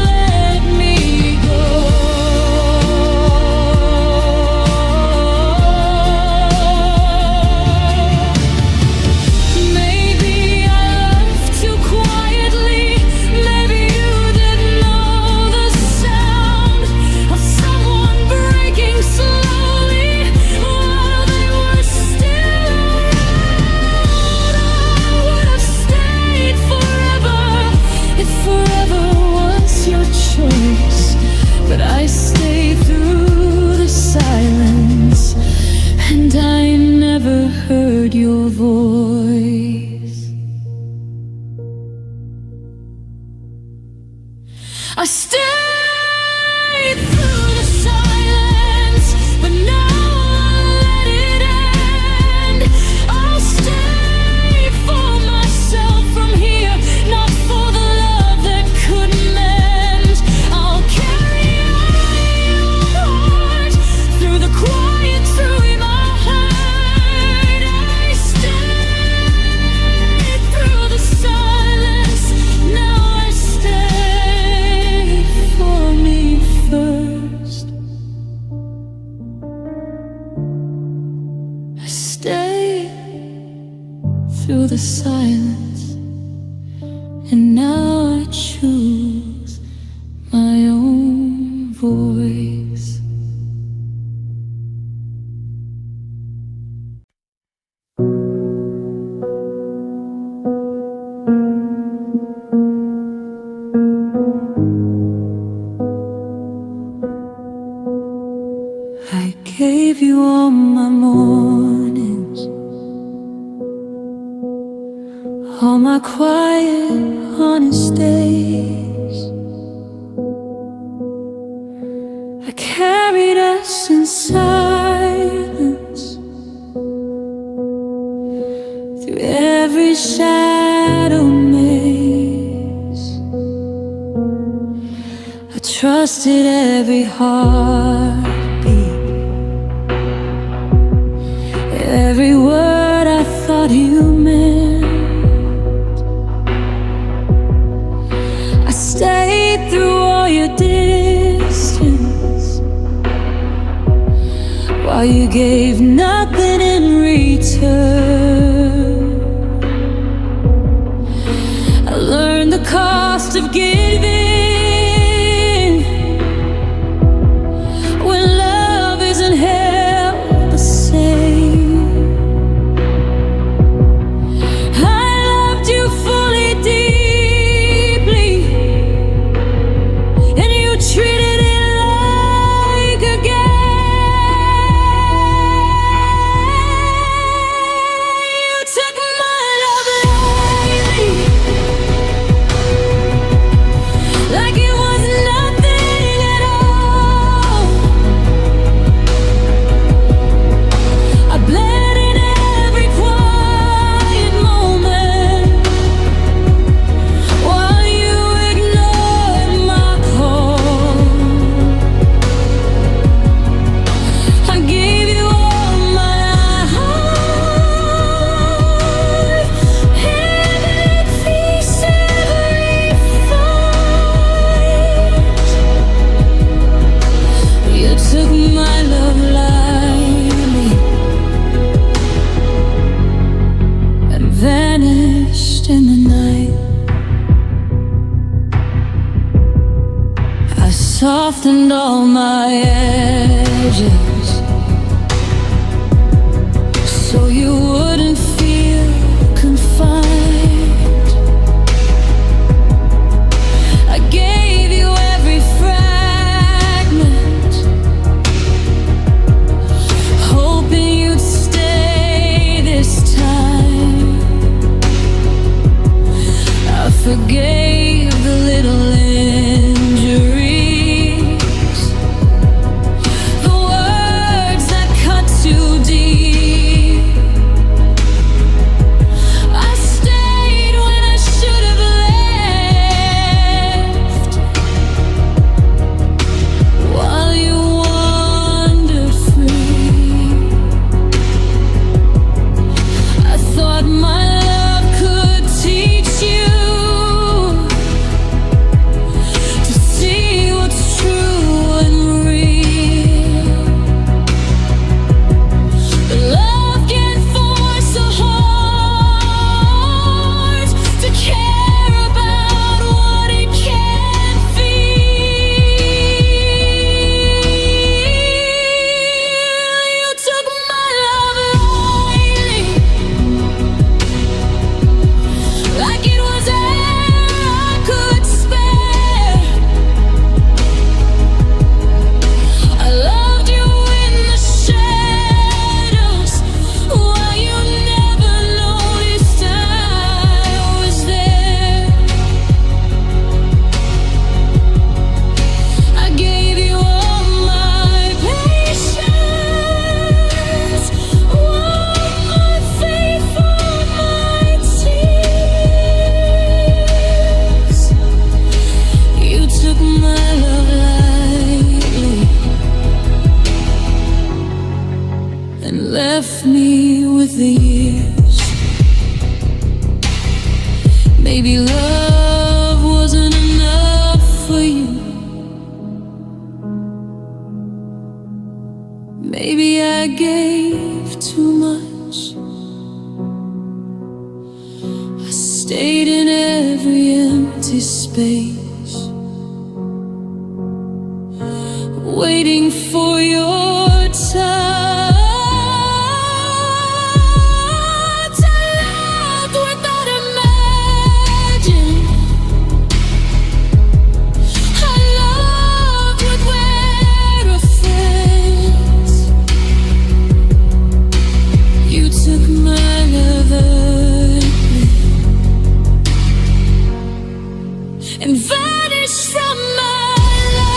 let me go. Maybe I loved too quietly, maybe you didn't know the sound of someone breaking slowly while they were still around. I would have stayed forever if forever was your choice, but I stayed through the silence and I never heard your voice. I stayed through the silence, but now I'll let it end. I'll stay for myself from here, not for the love that couldn't mend. I'll carry your heart through the quiet, through my heart. I stayed through the silence, now I stay for me first. I stayed through the silence, and now I choose my own voice. I gave you all my mornings, all my quiet, honest days. I carried us in silence through every shadow maze. I trusted every heartbeat, every word I thought you meant. you gave nothing in return. I learned the cost of giving when love isn't held the same. I loved you fully, deeply, and you treated it like a game. You took my love lightly, like it was nothing at all. I bled in every quiet moment while you ignored my call. I gave you all my heart, every piece, every fight. You took my love lightly and vanished in the night. I softened all my edges so you wouldn't feel confined. I gave you every fragment, hoping you'd stay this time. I forgave the little injuries, the words that cut too deep. I stayed when I should have left, while you wandered free. I thought my love could teach you to see what's true and real. But love can force a heart to care about what it can't feel. You took my love lightly, like it was air I could spare. I loved you in the shadows while you never noticed I was there. I gave you all my patience, all my faith, all my tears. You took my love lightly and left me with the years. Maybe love wasn't enough for you. Maybe I gave too much. I stayed in every empty space, waiting for your touch. I loved without imagining. I loved with we're friends. You took my love early and vanished from my life.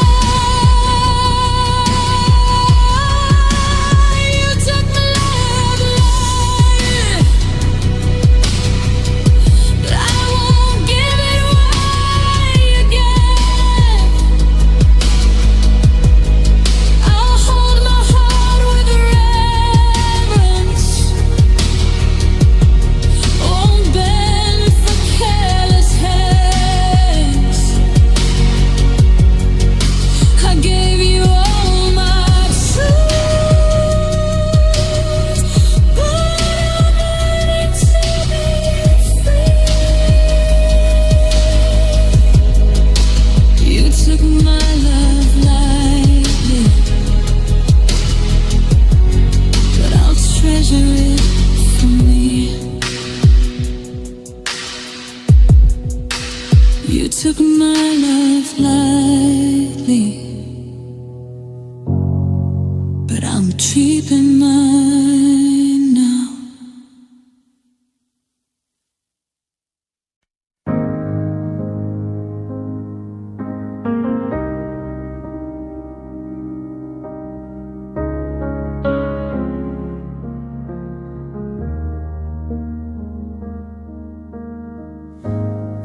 You took my life lightly, but I'm keeping mine now.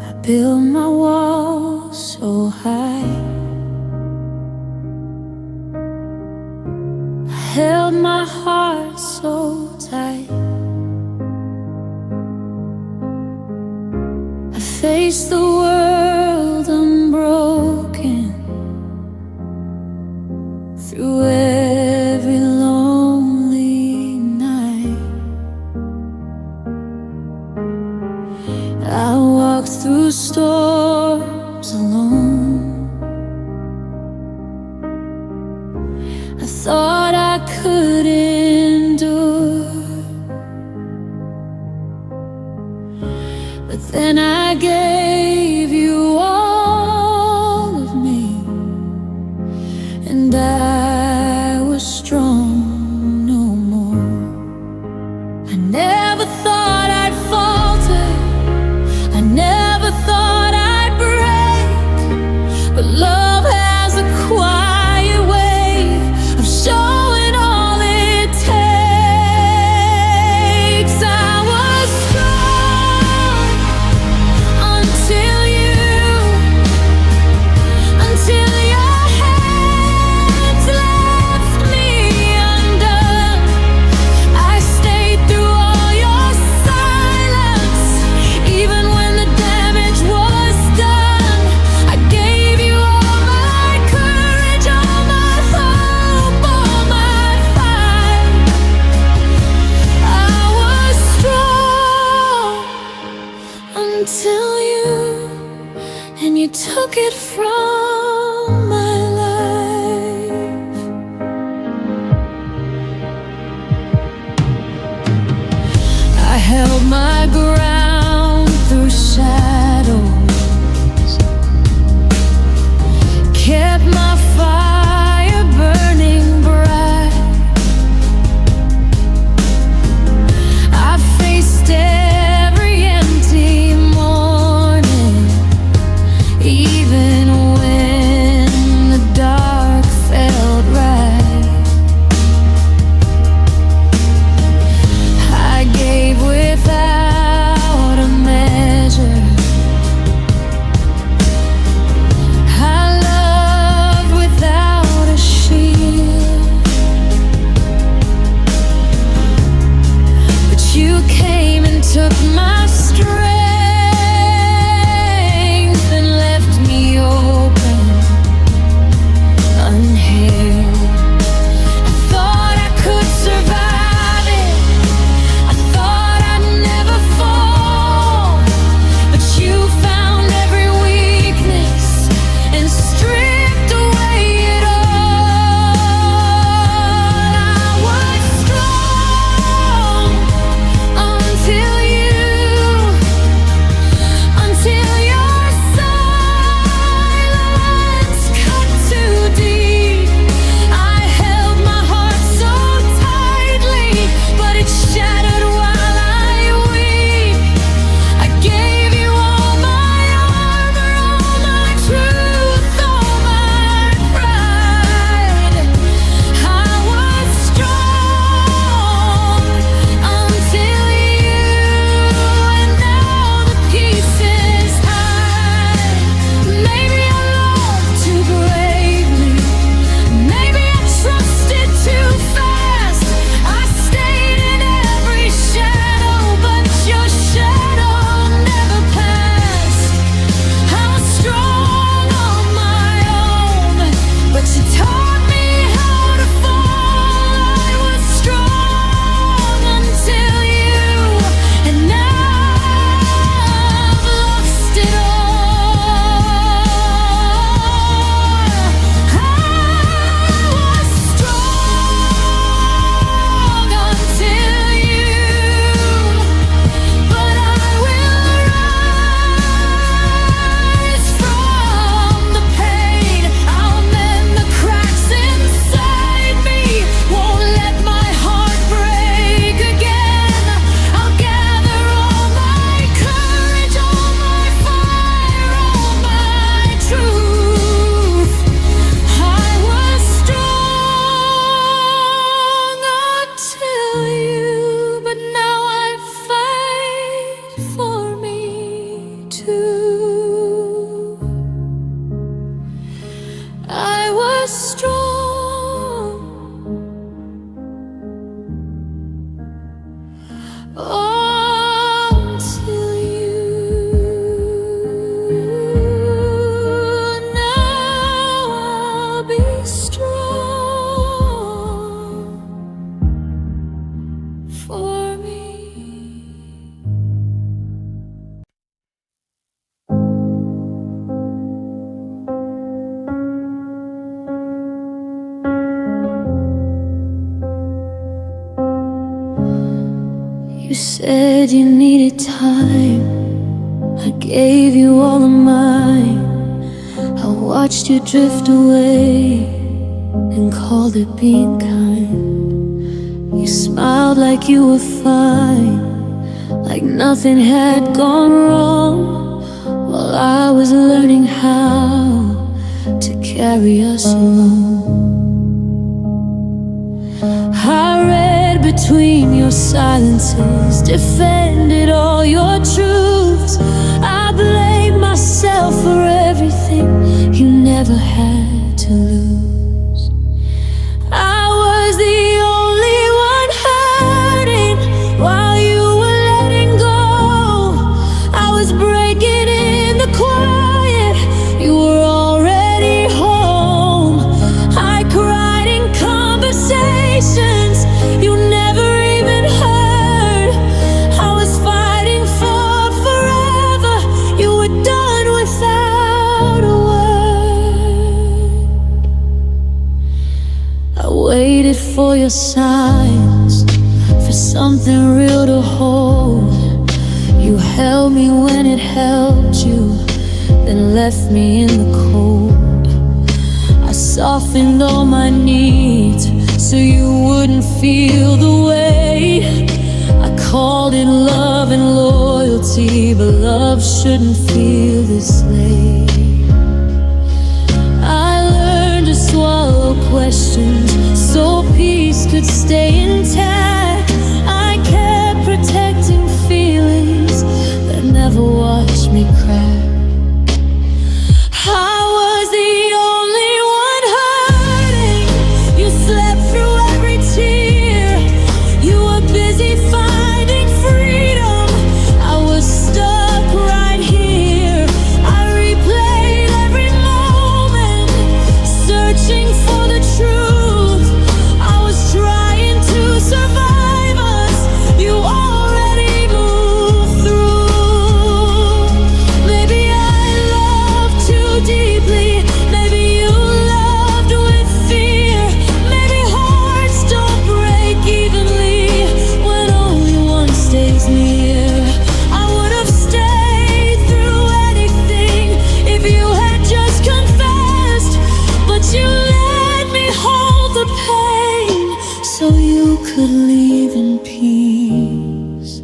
I built my walls so high, I held my heart so tight. I faced the world unbroken, through every lonely night. I walked through storms alone. I thought I could endure, but then I gave you all of me, and I was strong no more. I never thought I'd falter, I never thought I'd break, but love has a quiet way of showing all it takes. I was strong until your hands left me undone. I stayed through all your silence, even when the damage was done. I gave you all my courage, all my hope, all my fight. I was strong until you, and you took it from my life. I held my ground through shadows, kept my fire burning bright. I faced every empty morning, even when the dark felt right. I gave without said you needed time. I gave you all of mine. I watched you drift away and called it being kind. You smiled like you were fine, like nothing had gone wrong, while I was learning how to carry us along. I read between your silences, defended all your truths. I blame myself for everything you never had to lose. I was the only one hurting while you were letting go. I was breaking in the quiet, you were already home. I cried in conversations you never even heard. I was fighting for forever, you were done without a word. I waited for your signs, for something real to hold. You held me when it helped you, then left me in the cold. I softened all my needs so you wouldn't feel the way. I called it love and loyalty, but love shouldn't feel this way. I learned to swallow questions so peace could stay intact. I kept protecting feelings that never watched me crack. I was the only one hurting. You slept through every tear. You were busy finding freedom. I was stuck right here. I replayed every moment, searching for the truth. I was trying to survive us. You already moved through. Maybe I loved too deeply. Maybe you loved with fear. Maybe hearts don't break evenly when only one stays near. I would have stayed through anything if you had just confessed, but you let me hold the pain so you could leave in peace.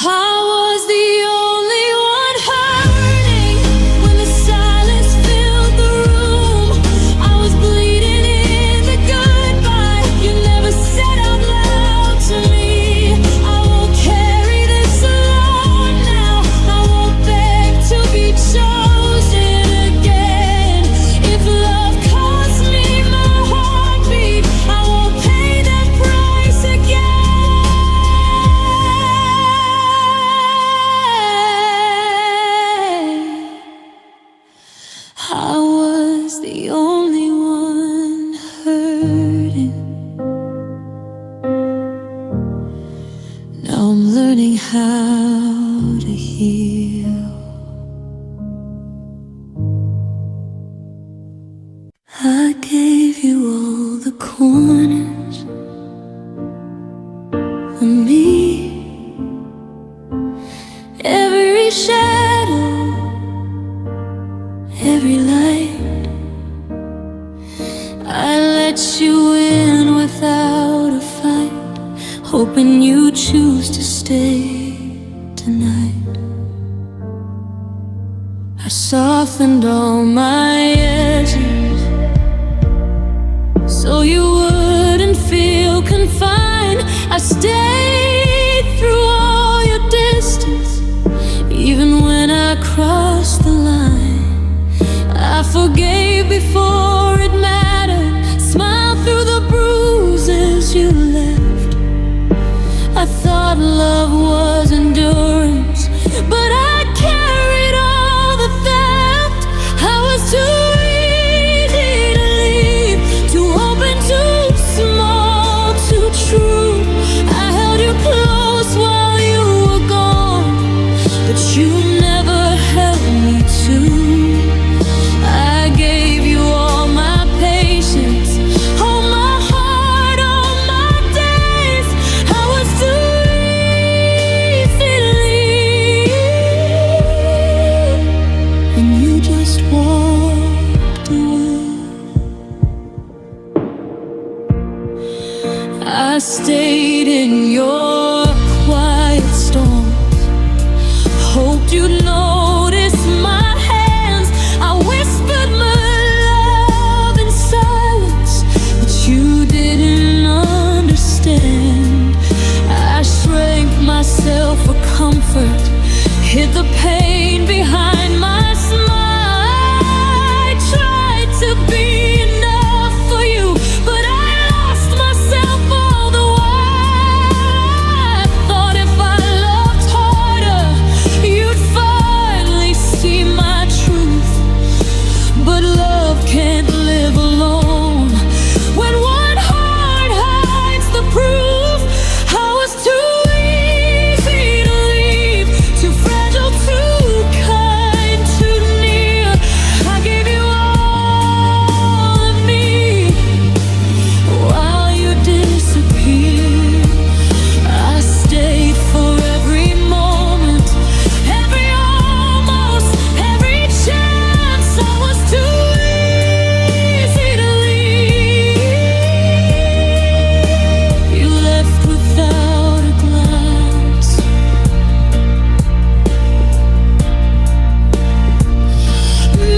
I was the only one hurting when the silence filled the room. I was bleeding in the goodbye you never said out loud to me. I won't carry this alone now. I won't beg to be chosen again. If love cost me my heartbeat, I won't pay that price again. I was the only one hurting. Now I'm learning how to heal. I gave you all the corners of me, every shadow, every light. I let you in without a fight, hoping you'd choose to stay tonight. I softened all my edges so you wouldn't feel confined. I stayed through all your distance, even when I crossed the line. I forgave before it mattered, smiled through the bruises you left. I thought love was endurance, but I carried all the theft. I was too easy to leave, too open, too small, too true. I held you close while you were gone, but you never held me too. I gave you all my patience, all my heart, all my days. I was too you'd notice my hands. I whispered my love in silence, but you didn't understand. I shrank myself for comfort, hid the pain behind my smile. I tried to be enough for you, but I lost myself all the while. I thought if I loved harder, you'd finally see my truth. But love can't live alone when one heart hides the proof. I was too easy to leave, too fragile, too kind, too near. I gave you all of me while you disappeared. I stayed for every moment, every almost, every chance. I was too easy to leave. You left without a glance.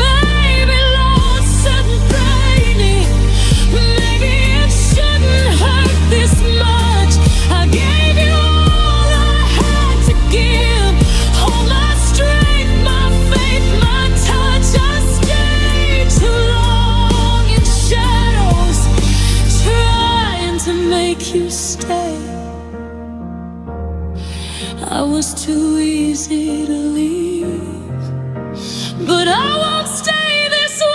Maybe lonesome and rainy, maybe it shouldn't hurt this much. I gave you all I had to give, all my strength, my faith, my touch. I stayed too long in shadows, trying to make you stay. I was too easy to leave, but I won't stay this way.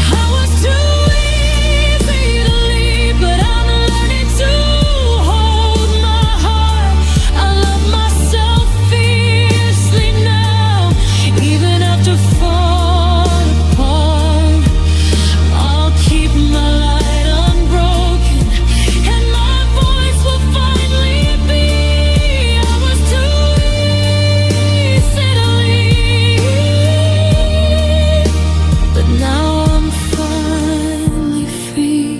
I was too easy to leave, but I'm learning to hold my heart. I love myself fiercely now, even after falling apart. I'll keep my light unbroken, and my voice will finally be. I was too easy to leave, but now I'm finally free.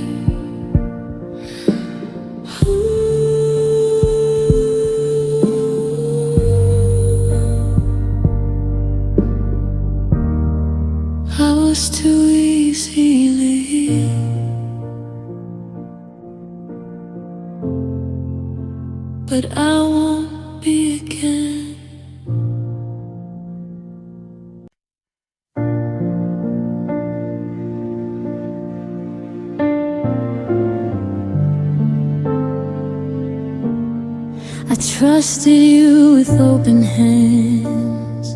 I was too easily, but I won't be again. I trusted you with open hands,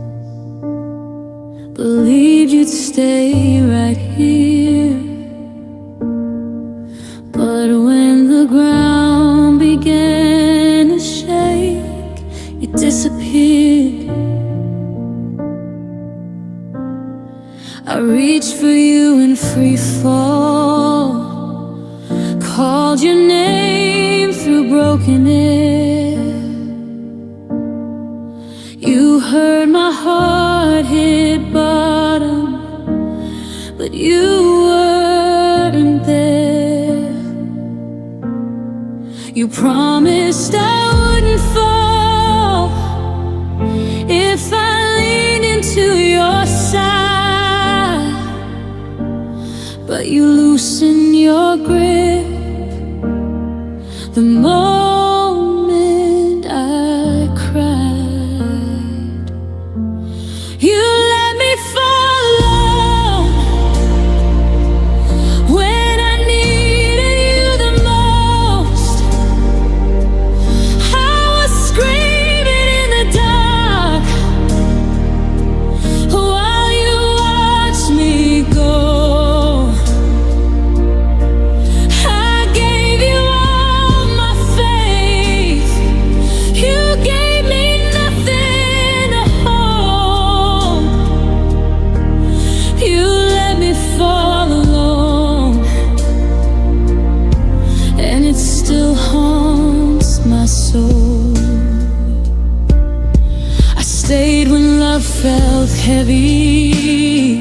believed you'd stay right here. But when the ground began to shake, you disappeared. I reached for you in free fall, called your name through broken air. You heard my heart hit bottom, but you weren't there. You promised I wouldn't fall if I leaned into your side, but you loosened your grip the moment I cried. You let me fall when I needed you the most. I was screaming in the dark while you watched me go. I gave you all my faith. heavy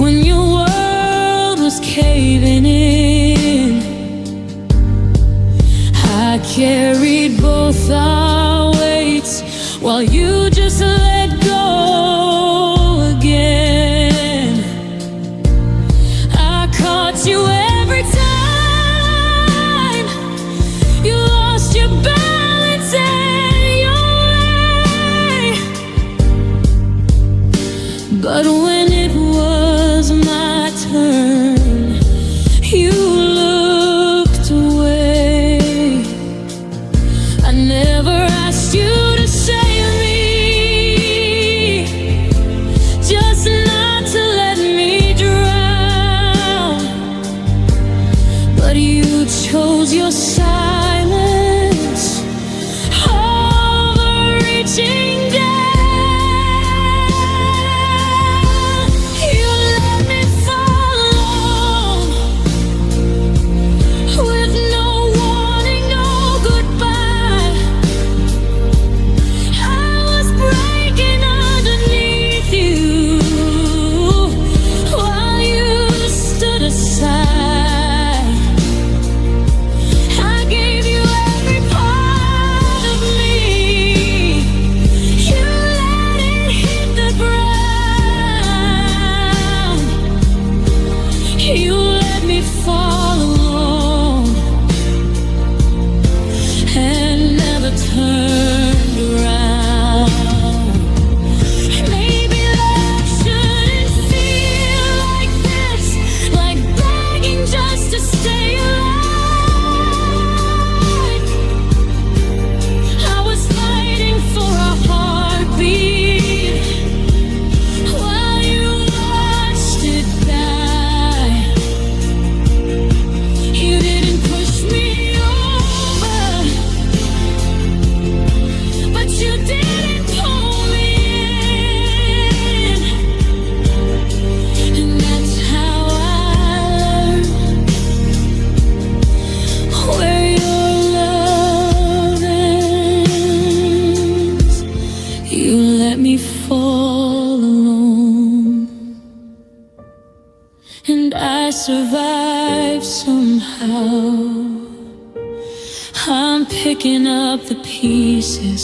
when your world was caving in. I carried both our weights while you just let go again. I caught you every time you lost your balance and your way. But when it was my turn, you looked away. I never asked you to save me, just not to let me drown. But you chose your silence over reaching down. You let me fall with no warning, no goodbye. I was breaking underneath you while you stood aside. I gave you every part of me. You let it hit the ground. You let me fall alone and never turned around. Maybe love shouldn't feel like this, like begging just to stay alive. I was fighting for a heartbeat while you watched it die. You didn't push me over, but you didn't pull me in. And that's how I learned where your love ends. You let me fall alone, and I survived somehow. I'm picking up the pieces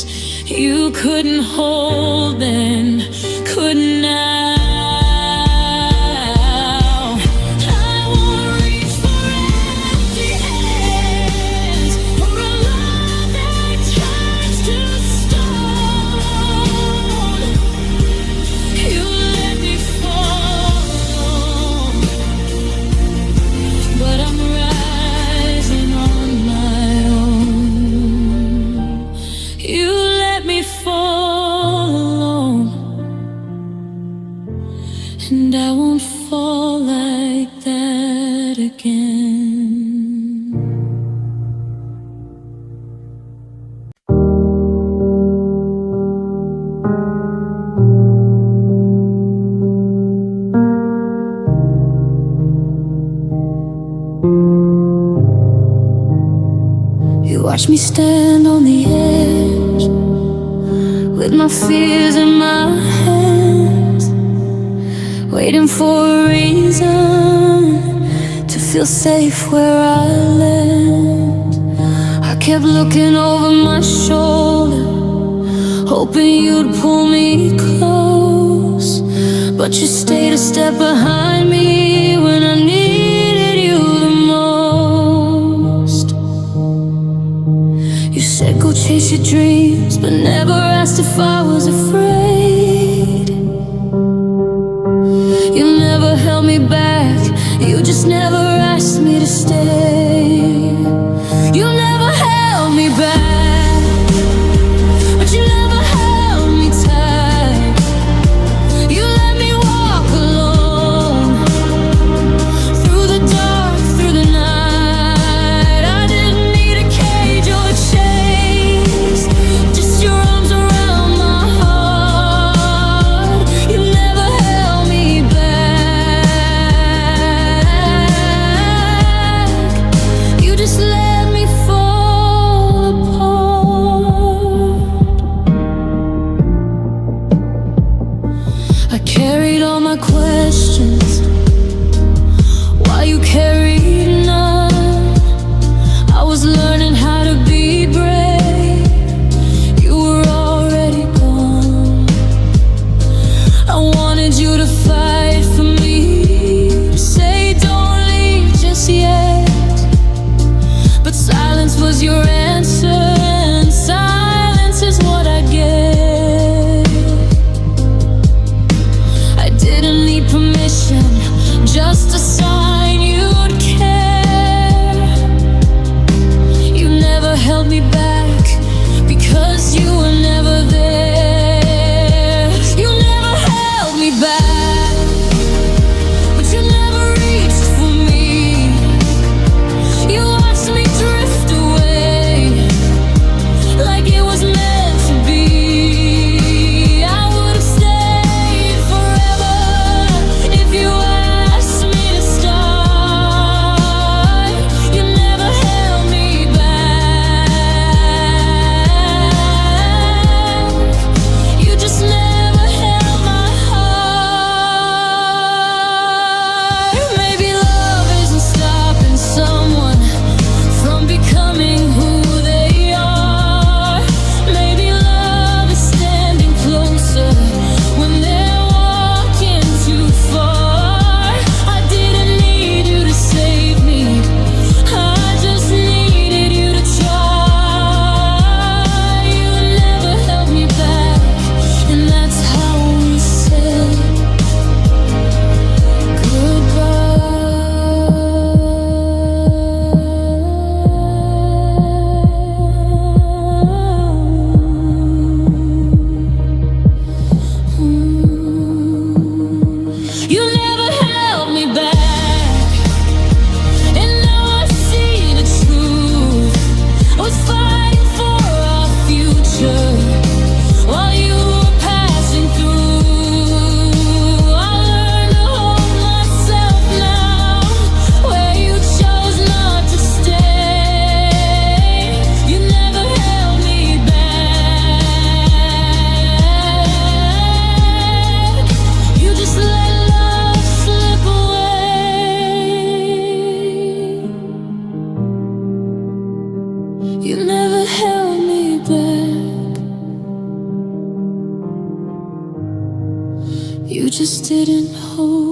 you couldn't hold then, couldn't now. I won't reach for empty hands or a love that turns to stone. You let me fall, but I'm rising on my own. You let me fall alone, and I won't fall like that again. You watch me stand on the edge with my fears in my hands, waiting for a reason to feel safe where I land. I kept looking over my shoulder, hoping you'd pull me close, but you stayed a step behind me when I needed you the most. You said go chase your dreams, but never asked if I was afraid. You never held me back, you just never asked me to stay. You never held me back, but you never held me tight. You let me walk alone through the dark, through the night. I didn't need a cage or chains, just your arms around my heart. You never held me back, you just let me fall. carried all my questions while you carried none. I was learning how to be brave. You were already gone. I wanted you to fight for me, to say don't leave just yet. But silence was your answer, and silence is what I get. I didn't need permission, just a sign you'd care. You never held me back because you were never there. You never held me back, but you never reached for me. You watched me drift away like it was meant to be. I would have stayed forever if you asked me to start. You never held me back. You just never held my heart. Maybe love isn't stopping someone from becoming who they are. Maybe love is standing closer when they're walking too far. I didn't need you to save me, I just needed you to try. You never held me back, and that's how we said You never held me back, and now I see the truth. I was fighting for our future while you were passing through. I learned to hold myself now where you chose not to stay. You never held me back. You just let love slip away. You never held me back. You just didn't hold